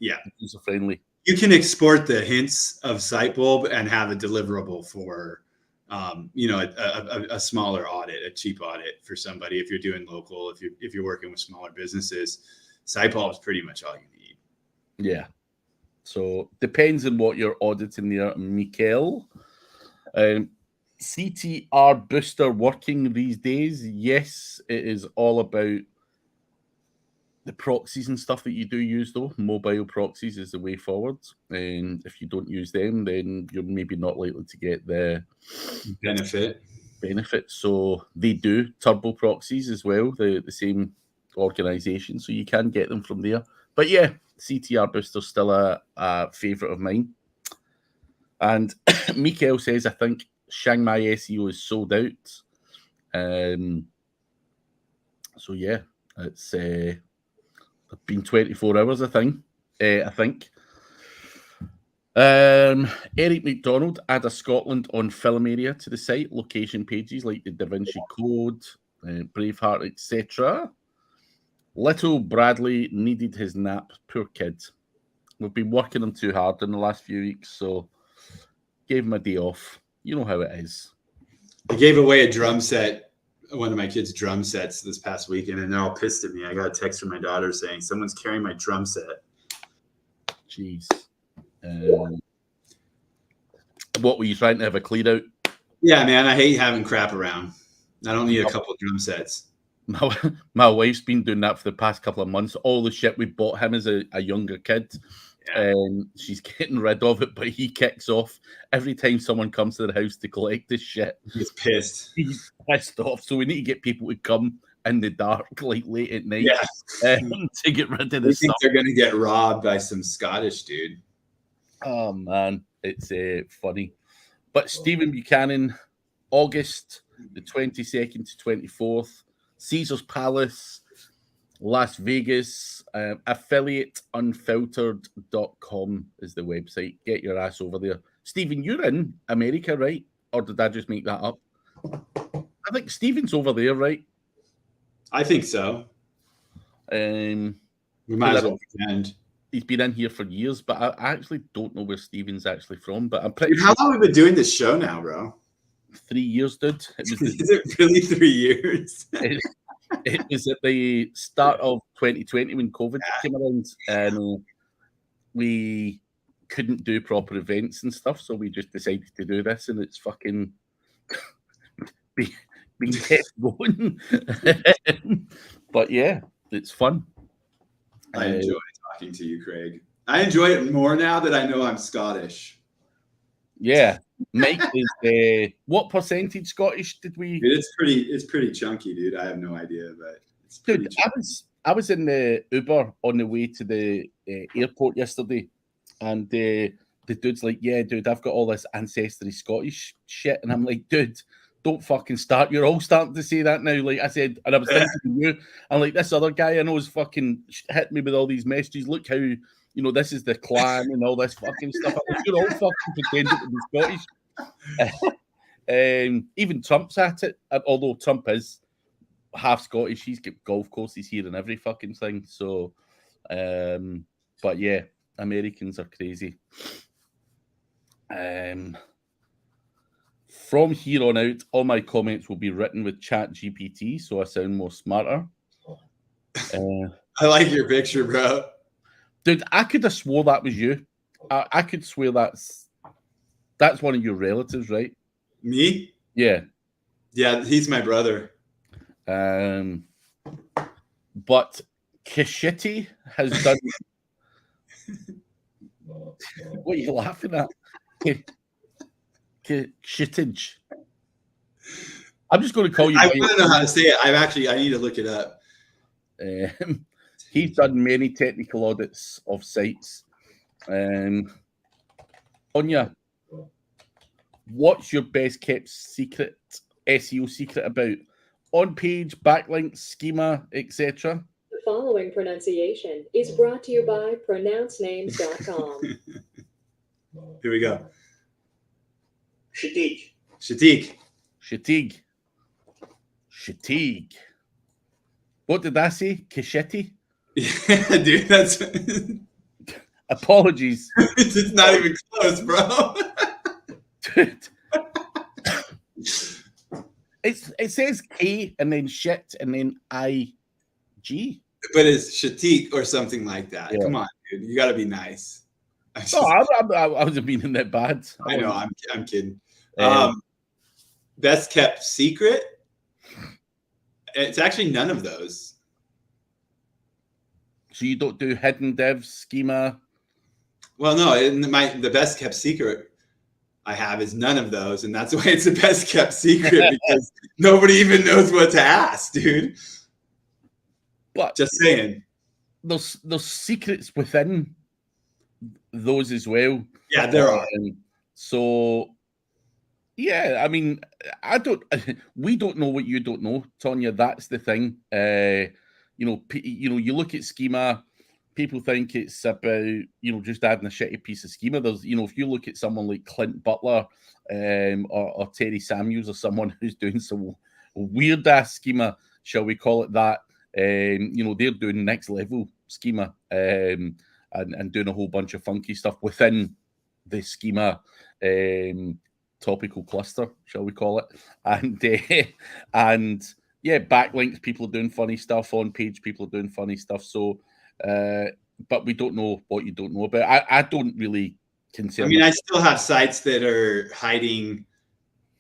user friendly. You can export the hints of SiteBulb and have a deliverable for a smaller audit, a cheap audit for somebody. If you're doing local, if you're working with smaller businesses, SiteBulb is pretty much all you need. Yeah. So depends on what you're auditing there, Mikael. CTR Booster working these days? Yes, it is all about the proxies and stuff that you do use, though. Mobile proxies is the way forward. And if you don't use them, then you're maybe not likely to get the benefit. So they do turbo proxies as well, the same organization. So you can get them from there. But yeah, CTR Booster's still a favorite of mine. And Mikael says, I think Chiang Mai SEO is sold out. So yeah, it's been 24 hours, I think. Eric McDonald, add a Scotland on film area to the site, location pages like the Da Vinci Code, Braveheart, etc. Little Bradley needed his nap. Poor kid. We've been working him too hard in the last few weeks, so gave him a day off. You know how it is. I gave away a drum set, one of my kids' drum sets this past weekend, and they're all pissed at me. I got a text from my daughter saying, someone's carrying my drum set. Jeez. What were you trying to have a clean out? Yeah, man, I hate having crap around. I don't need a couple of drum sets. My wife's been doing that for the past couple of months. All the shit we bought him as a younger kid, she's getting rid of it, but he kicks off every time someone comes to the house to collect this shit. He's pissed. He's pissed off. So we need to get people to come in the dark, like late at night, to get rid of this stuff. They're going to get robbed by some Scottish dude. Oh man, it's funny. But Stephen Buchanan, August the 22nd to 24th, Caesar's Palace, Las Vegas, affiliateunfiltered.com is the website. Get your ass over there. Stephen, you're in America, right? Or did I just make that up? I think Stephen's over there, right? I think so. We might as well pretend. He's been in here for years, but I actually don't know where Stephen's actually from. But I'm pretty sure. How long have we been doing this show now, bro? 3 years, dude. Is it really 3 years? It was at the start of 2020 when COVID came around, and we couldn't do proper events and stuff, so we just decided to do this, and it's fucking been kept going. But yeah, it's fun. I enjoy talking to you, Craig. I enjoy it more now that I know I'm Scottish. Yeah, Mike is what percentage Scottish did we? Dude, it's pretty chunky, dude. I have no idea, but it's pretty. Dude, I was in the Uber on the way to the airport yesterday, and the dude's like, "Yeah, dude, I've got all this ancestry Scottish shit," and I'm like, "Dude, don't fucking start. You're all starting to say that now." Like I said, and I was thinking of you. I'm like, this other guy I know is fucking hit me with all these messages. Look how, this is the clan and all this fucking stuff. I'm like, you're all fucking pretending to be Scottish. Even Trump's at it, although Trump is half Scottish. He's got golf courses here and every fucking thing. So, but yeah, Americans are crazy. From here on out, all my comments will be written with ChatGPT, so I sound more smarter. I like your picture, bro. Dude, I could have swore that was you. I could swear that's one of your relatives, right? Me? Yeah. Yeah, he's my brother. But Kashiti has done. What are you laughing at? Shitage. I'm just going to call you. I want to know how to say it. I need to look it up. He's done many technical audits of sites. Anya, what's your best kept secret, SEO secret about on-page, backlinks, schema, etc.? The following pronunciation is brought to you by pronouncenames.com. Here we go. Shatik. What did I say? Kashiti? Yeah, dude, that's. Apologies. It's not even close, bro. Dude. It says K and then shit and then I-G. But it's Shatik or something like that. Yeah. Come on, dude. You got to be nice. I wasn't meaning that bad. I know. I'm kidding. Best kept secret. It's actually none of those. So you don't do hidden dev schema? Well, no. The best kept secret I have is none of those, and that's why it's the best kept secret because nobody even knows what to ask, dude. But just saying, there's secrets within those as well. Yeah, there are. So, yeah, I mean, we don't know what you don't know, Tonya. That's the thing. You look at schema, people think it's about, just adding a shitty piece of schema. There's, if you look at someone like Clint Butler or Terry Samuels or someone who's doing some weird ass schema, shall we call it that, they're doing next level schema and doing a whole bunch of funky stuff within the schema topical cluster, shall we call it, and yeah, backlinks, people are doing funny stuff. On page, people are doing funny stuff. So, but we don't know what you don't know about. I don't really consider. I mean, I still have sites that are hiding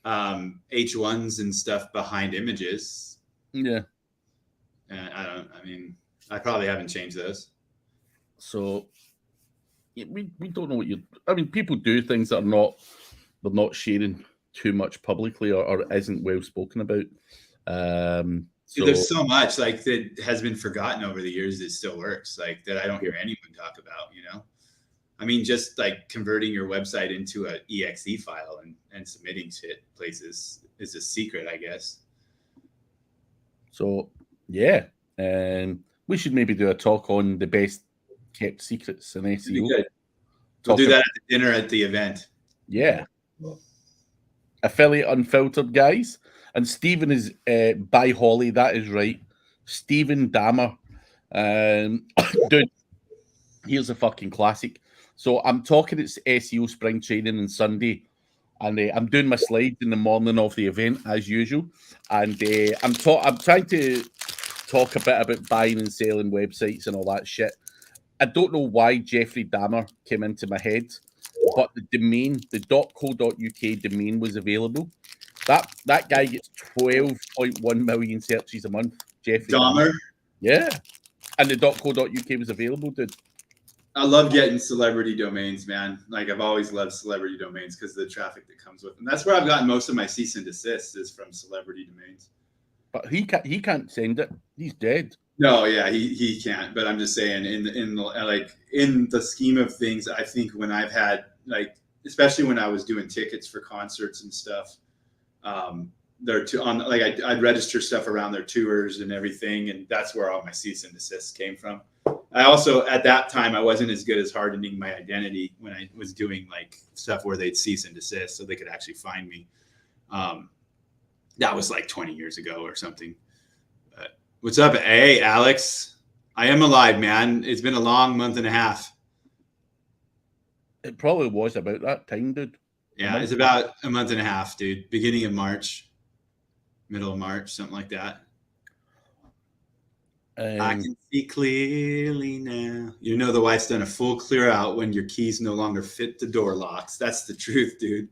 H1s and stuff behind images. Yeah. I probably haven't changed those. So yeah, we don't know what you. I mean, people do things that they're not sharing too much publicly or isn't well spoken about. So there's so much like that has been forgotten over the years that still works, like that I don't hear anyone talk about. I mean, just like converting your website into an exe file and submitting shit places is a secret, I guess. So yeah, we should maybe do a talk on the best kept secrets in SEO. We'll do that at the dinner at the event. Yeah. Affiliate Unfiltered, guys. And Stephen is by Holly. That is right. Stephen Dammer. Dude, here's a fucking classic. So I'm talking it's SEO spring training on Sunday. And I'm doing my slides in the morning of the event as usual. And I'm trying to talk a bit about buying and selling websites and all that shit. I don't know why Jeffrey Dahmer came into my head, but the domain, the .co.uk domain was available. That guy gets 12.1 million searches a month. Jeffrey Dahmer. Yeah. And the .co.uk was available, dude. I love getting celebrity domains, man. Like I've always loved celebrity domains because of the traffic that comes with them. That's where I've gotten most of my cease and desist is from celebrity domains. But he can't send it. He's dead. No, yeah, he can't. But I'm just saying, in the scheme of things, I think when I've had like, especially when I was doing tickets for concerts and stuff, I'd register stuff around their tours and everything, and that's where all my cease and desists came from. I also, at that time, I wasn't as good as hardening my identity when I was doing like stuff where they'd cease and desist so they could actually find me. That was like 20 years ago or something. What's up? Hey, Alex. I am alive, man. It's been a long month and a half. It probably was about that time, dude. Yeah, it's about a month and a half, dude. Beginning of March, middle of March, something like that. I can see clearly now. You know the wife's done a full clear out when your keys no longer fit the door locks. That's the truth, dude.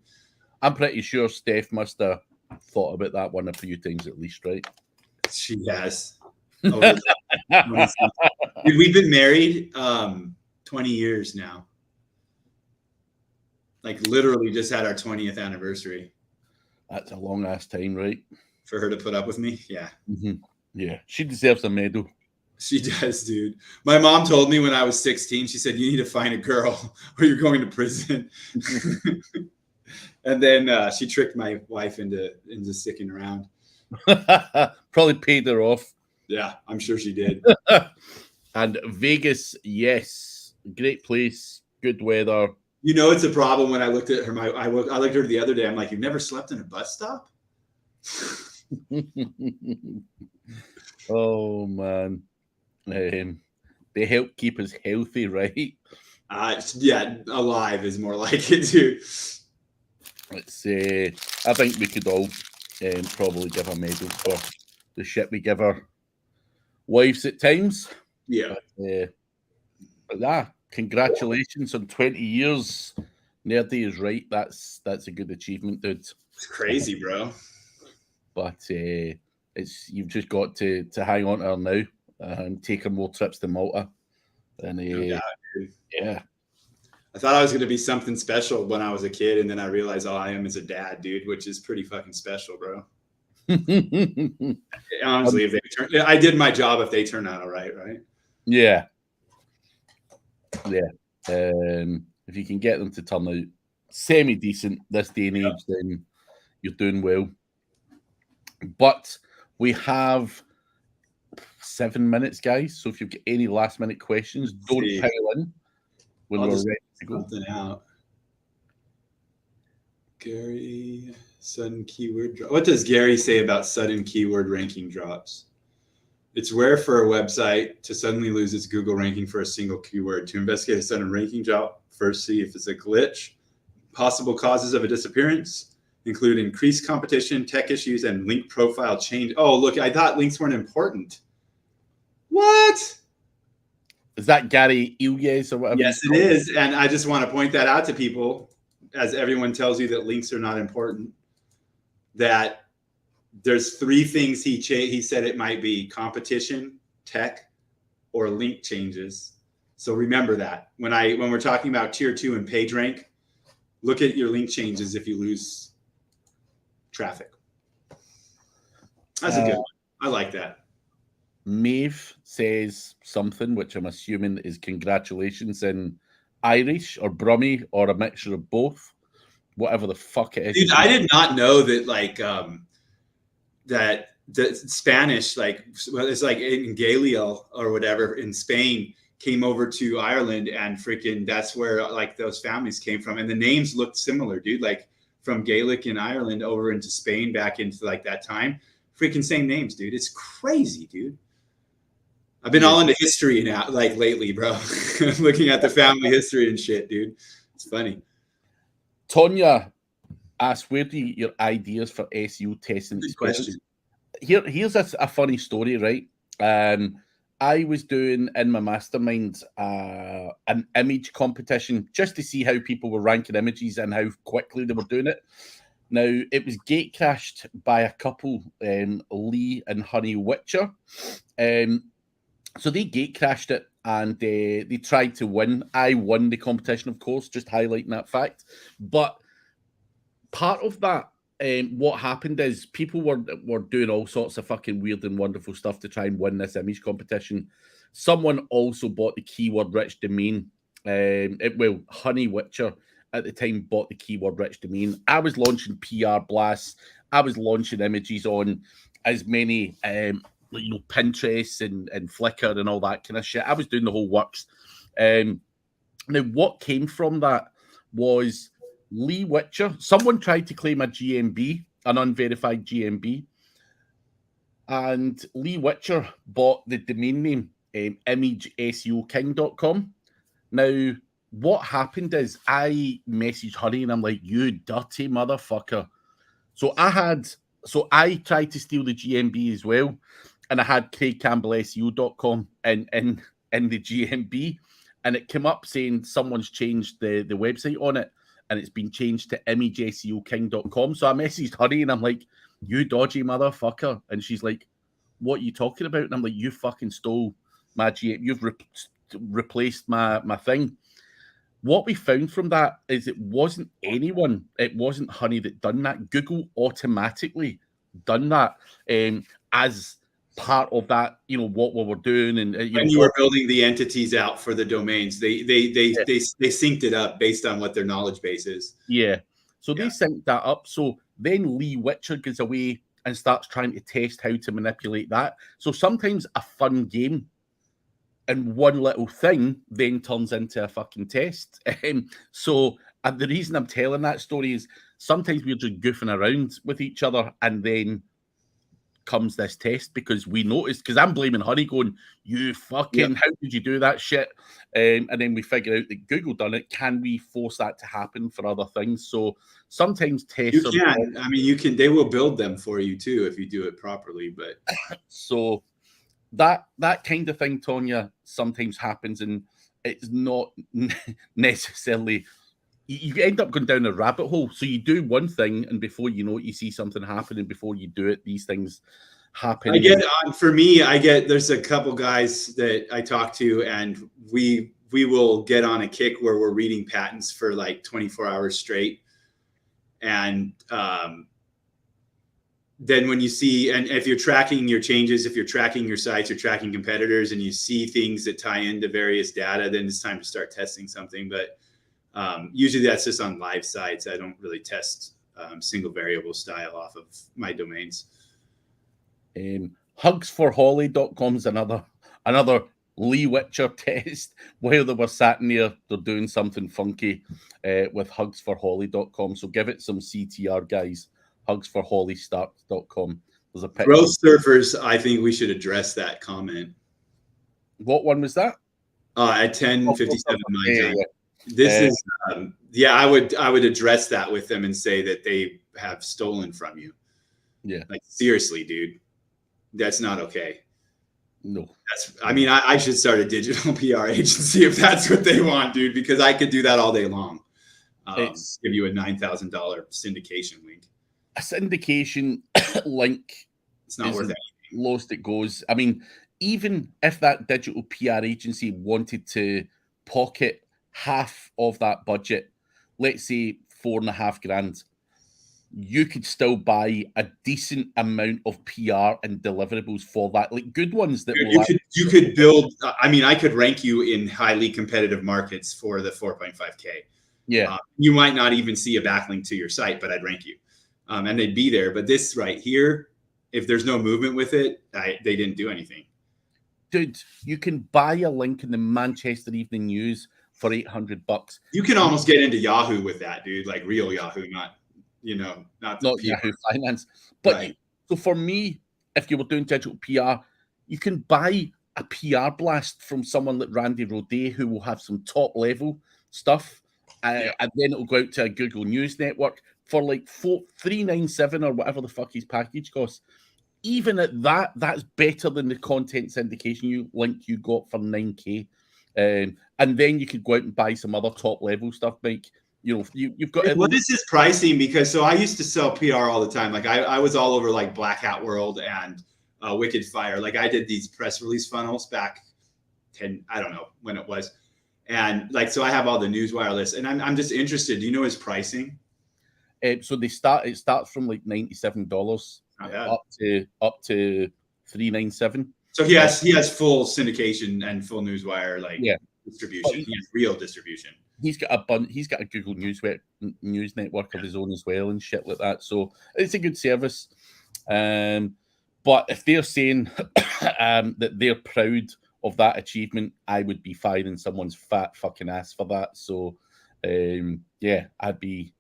I'm pretty sure Steph must have thought about that one a few times at least, right? She has. Dude, we've been married 20 years now. Like literally just had our 20th anniversary. That's a long ass time, right? For her to put up with me? Yeah. Mm-hmm. Yeah. She deserves a medal. She does, dude. My mom told me when I was 16, she said, you need to find a girl or you're going to prison. And then she tricked my wife into sticking around. Probably paid her off. Yeah, I'm sure she did. And Vegas, yes. Great place. Good weather. You know, it's a problem when I looked at her. I looked at her the other day. I'm like, you've never slept in a bus stop? Oh, man. They help keep us healthy, right? Yeah, alive is more like it, dude. Let's say, I think we could all probably give a medal for the shit we give our wives at times. Yeah. But yeah, congratulations on 20 years. Nerdy is right. That's a good achievement, dude. It's crazy, bro. But you've just got to hang on to her now and take her more trips to Malta. And yeah. I thought I was going to be something special when I was a kid, and then I realized all I am is a dad, dude, which is pretty fucking special, bro. Honestly, I did my job if they turn out all right, right? Yeah. If you can get them to turn out semi-decent this day and age, then you're doing well. But we have 7 minutes, guys. So if you've got any last-minute questions, don't pile in when we're ready to go. Something out. Gary, sudden keyword drop. What does Gary say about sudden keyword ranking drops? It's rare for a website to suddenly lose its Google ranking for a single keyword. To investigate a sudden ranking drop, first see if it's a glitch. Possible causes of a disappearance include increased competition, tech issues, and link profile change. Oh, look, I thought links weren't important. What? Is that Gary Ilyes or whatever? Yes, it is. And I just want to point that out to people, as everyone tells you that links are not important, that there's 3 things he said it might be: competition, tech, or link changes. So remember that when we're talking about tier 2 and page rank, look at your link changes if you lose traffic. That's a good one. I like that. Maeve says something which I'm assuming is congratulations in Irish or Brummie or a mixture of both, whatever the fuck it is. Dude, I did not know that that the Spanish, like, well, it's like in Galiel or whatever in Spain, came over to Ireland, and freaking that's where like those families came from, and the names looked similar, dude. Like from Gaelic in Ireland over into Spain back into like that time, freaking same names, dude. It's crazy, dude. I've been all into history now, like lately, bro. Looking at the family history and shit, dude. It's funny. Tonya asked, where do you get your ideas for SEO testing? Good question. Here's a funny story, right? I was doing in my mastermind an image competition just to see how people were ranking images and how quickly they were doing it. Now, it was gate crashed by a couple, Lee and Honey Witcher. So they gate crashed it and they tried to win. I won the competition, of course, just highlighting that fact. But part of that, what happened is people were doing all sorts of fucking weird and wonderful stuff to try and win this image competition. Someone also bought the keyword rich domain. Honey Witcher at the time bought the keyword rich domain. I was launching PR blasts. I was launching images on as many Pinterest and Flickr and all that kind of shit. I was doing the whole works. Now, what came from that was Lee Witcher. Someone tried to claim a GMB, an unverified GMB, and Lee Witcher bought the domain name imageseoking.com. Now, what happened is I messaged Honey and I'm like, you dirty motherfucker. So I tried to steal the GMB as well, and I had CraigCampbellSEO.com in the GMB, and it came up saying someone's changed the website on it, and it's been changed to imageseoking.com. So I messaged Honey and I'm like, you dodgy motherfucker. And she's like, what are you talking about? And I'm like, you fucking stole my GM. You've replaced my thing. What we found from that is it wasn't anyone. It wasn't Honey that done that. Google automatically done that as part of that, what we were doing. And when you were building the entities out for the domains, they synced it up based on what their knowledge base is. Yeah. So they synced that up. So then Lee Witcher goes away and starts trying to test how to manipulate that. So sometimes a fun game and one little thing then turns into a fucking test. So the reason I'm telling that story is sometimes we're just goofing around with each other, and then comes this test because we noticed, because I'm blaming Honey going, you fucking, how did you do that shit? And then we figure out that Google done it. Can we force that to happen for other things? So sometimes tests you can. I mean, you can. They will build them for you too if you do it properly. But so that kind of thing, Tonya, sometimes happens, and it's not necessarily. You end up going down a rabbit hole. So you do one thing, and before you know it, you see something happen, and before you do it, these things happen. There's a couple guys that I talk to, and we will get on a kick where we're reading patents for like 24 hours straight. And then when you see, and if you're tracking your changes, if you're tracking your sites, you're tracking competitors, and you see things that tie into various data, then it's time to start testing something. But usually that's just on live sites. I don't really test single variable style off of my domains. Hugsforholly.com is another Lee Witcher test. While they were sat in there, they're doing something funky with hugsforholly.com. So give it some CTR, guys. Hugsforhollystart.com. There's a picture. Growth surfers, I think we should address that comment. What one was that? At 10:57 my time. This is I would address that with them and say that they have stolen from you. Yeah. Like, seriously, dude. That's not okay. No. I should start a digital PR agency if that's what they want, dude, because I could do that all day long. Give you a $9,000 syndication link. A syndication link. It's not worth it. Lowest it goes. I mean, even if that digital PR agency wanted to pocket half of that budget, let's say $4,500, you could still buy a decent amount of PR and deliverables for that, like good ones that you could build. I could rank you in highly competitive markets for the 4.5K. Yeah, you might not even see a backlink to your site, but I'd rank you, and they'd be there. But this right here, if there's no movement with it, they didn't do anything. Dude, you can buy a link in the Manchester Evening News for $800. You can almost get into Yahoo with that, dude. Like real Yahoo, not Yahoo Finance. But right. So for me, if you were doing digital PR, you can buy a PR blast from someone like Randy Rodet, who will have some top level stuff, and then it'll go out to a Google News network for like $397 or whatever the fuck his package costs. even at that, that's better than the content syndication link you got for 9K. And then you could go out and buy some other top level stuff, Mike. You know, you've got. What is his pricing? Because I used to sell PR all the time. Like I was all over like Black Hat World and Wicked Fire. Like I did these press release funnels back I don't know when it was. And like, so I have all the Newswire lists, and I'm just interested. Do you know his pricing? So it starts from like $97 up to $397. So he has full syndication and full Newswire distribution. He has real distribution. He's got a Google News network of his own as well and shit like that. So it's a good service. But if they're saying that they're proud of that achievement, I would be firing someone's fat fucking ass for that. So I'd be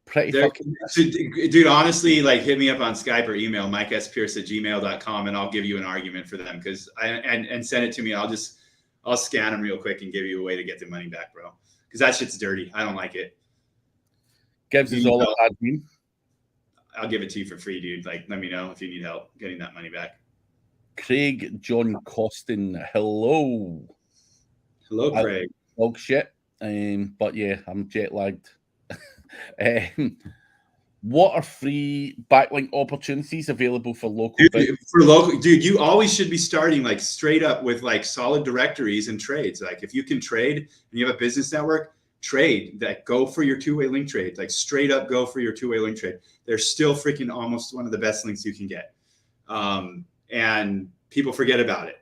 pretty fucking. Dude, honestly, like hit me up on Skype or email, mikespierce@gmail.com, and I'll give you an argument for them and send it to me. I'll scan them real quick and give you a way to get the money back, bro. Because that shit's dirty. I don't like it. Gives us all a bad name. I'll give it to you for free, dude. Like, let me know if you need help getting that money back. Craig John Costin, hello. Hello, Craig. Dog shit. But yeah, I'm jet lagged. What are free backlink opportunities available for local? Dude, you always should be starting like straight up with like solid directories and trades. Like if you can trade and you have a business network, trade that, go for your two-way link trade. Like straight up go for your two-way link trade. They're still freaking almost one of the best links you can get. And people forget about it.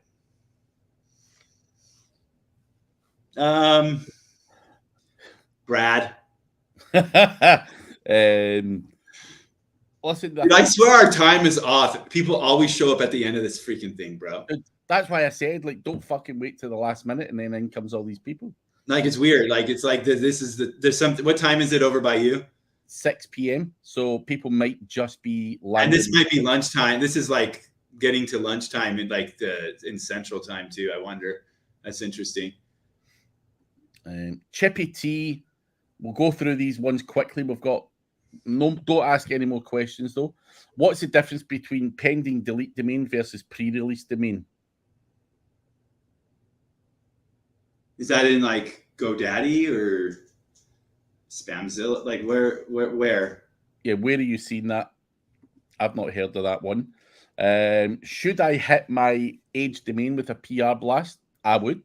Brad. Listen, dude, I swear our time is off. People always show up at the end of this freaking thing, bro. That's why I said, like, don't fucking wait till the last minute, and then in comes all these people. Like, it's weird. Like, it's like there's something. What time is it over by you? 6 p.m. So people might just be landing. And this might be lunchtime. This is like getting to lunchtime in Central Time too. I wonder. That's interesting. Chippy T. We'll go through these ones quickly. We've got don't ask any more questions though. What's the difference between pending delete domain versus pre-release domain? Is that in like GoDaddy or Spamzilla? Like where? Yeah, where are you seeing that? I've not heard of that one. Should I hit my age domain with a PR blast? I would.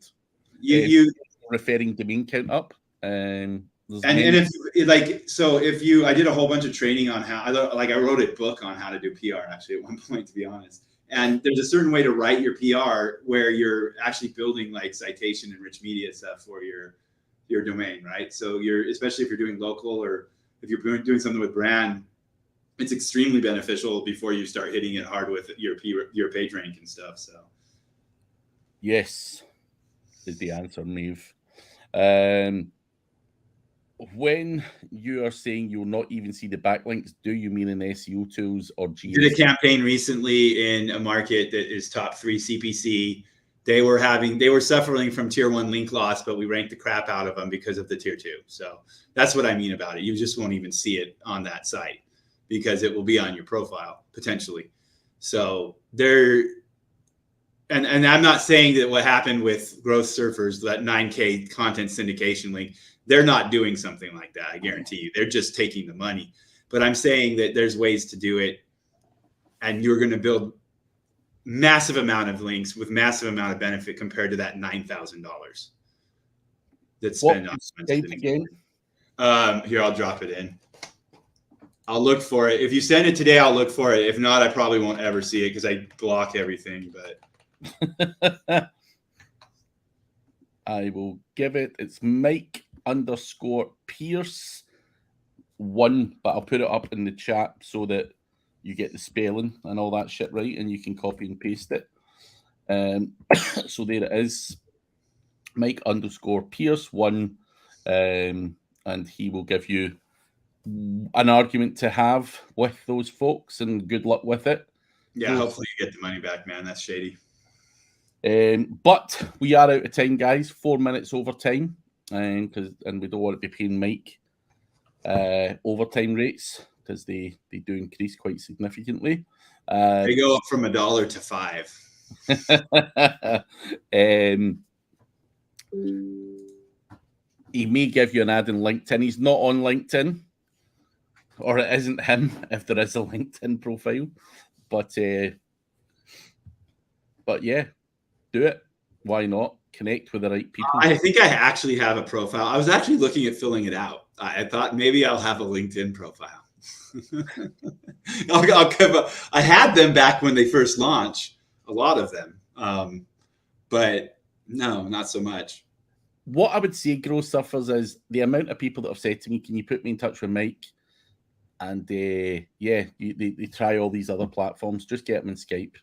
You referring domain count up. I did a whole bunch of training on how I wrote a book on how to do PR actually at one point, to be honest. And there's a certain way to write your PR where you're actually building like citation and rich media stuff for your domain, right? So especially if you're doing local or if you're doing something with brand, it's extremely beneficial before you start hitting it hard with your page rank and stuff. So yes, is the answer, Maeve. When you are saying you'll not even see the backlinks, do you mean in SEO tools or GS? Did a campaign recently in a market that is top 3 CPC. They were suffering from tier 1 link loss, but we ranked the crap out of them because of the tier 2. So that's what I mean about it. You just won't even see it on that site because it will be on your profile potentially. So and I'm not saying that what happened with Growth Surfers, that 9K content syndication link, they're not doing something like that. I guarantee you. They're just taking the money. But I'm saying that there's ways to do it, and you're going to build massive amount of links with massive amount of benefit compared to that $9,000 that's spent on again. Here, I'll drop it in. I'll look for it. If you send it today, I'll look for it. If not, I probably won't ever see it because I block everything. But I will give it. It's Mike_Pierce1, but I'll put it up in the chat so that you get the spelling and all that shit right, and you can copy and paste it. So there it is, Mike_Pierce1, and he will give you an argument to have with those folks, and good luck with it. Yeah, hopefully you get the money back, man. That's shady. But we are out of time, guys. 4 minutes over time, and we don't want to be paying Mike overtime rates because they do increase quite significantly. They go up from $1 to $5. He may give you an ad in LinkedIn. He's not on LinkedIn, or it isn't him if there is a LinkedIn profile. But yeah, do it. Why not? Connect with the right people. I think I actually have a profile. I was actually looking at filling it out. I thought maybe I'll have a LinkedIn profile. I had them back when they first launched, a lot of them. But no, not so much. What I would say, Growth Suffers, is the amount of people that have said to me, can you put me in touch with Mike? And they try all these other platforms. Just get them in Skype.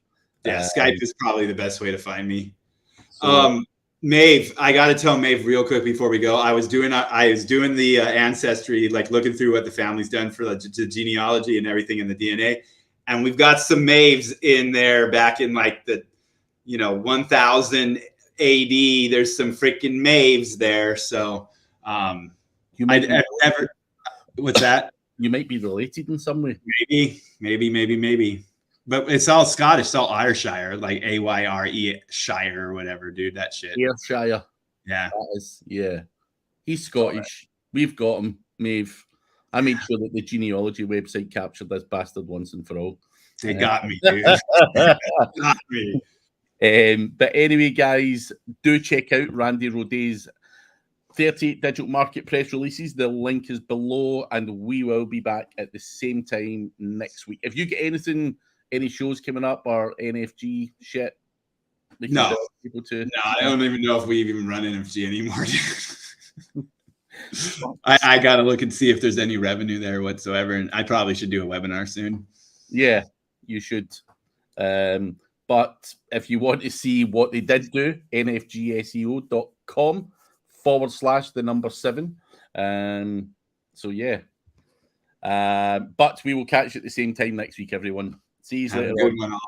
Yeah, Skype is probably the best way to find me. Maeve, I got to tell Maeve real quick before we go. I was doing the ancestry, like looking through what the family's done for the genealogy and everything in the DNA, and we've got some Maeves in there back in like the 1000 AD. There's some freaking Maeves there. So I've never. What's that? You might be related in some way. Maybe. But it's all Scottish, it's all Ayrshire, like AYRE Shire or whatever, dude. That shit. Ayrshire. Yeah. Yeah. He's Scottish. We've got him, Maeve. I made sure that the genealogy website captured this bastard once and for all. They got me, dude. Got me. But anyway, guys, do check out Randy Roday's 38 Digital Market press releases. The link is below, and we will be back at the same time next week. If you get anything, any shows coming up or NFG shit, no, I don't even know if we even run NFG anymore. I got to look and see if there's any revenue there whatsoever, and I probably should do a webinar soon. Yeah, you should. But if you want to see what they did do, nfgseo.com/7. So yeah. But we will catch you at the same time next week, everyone. See you later. Have a good one all.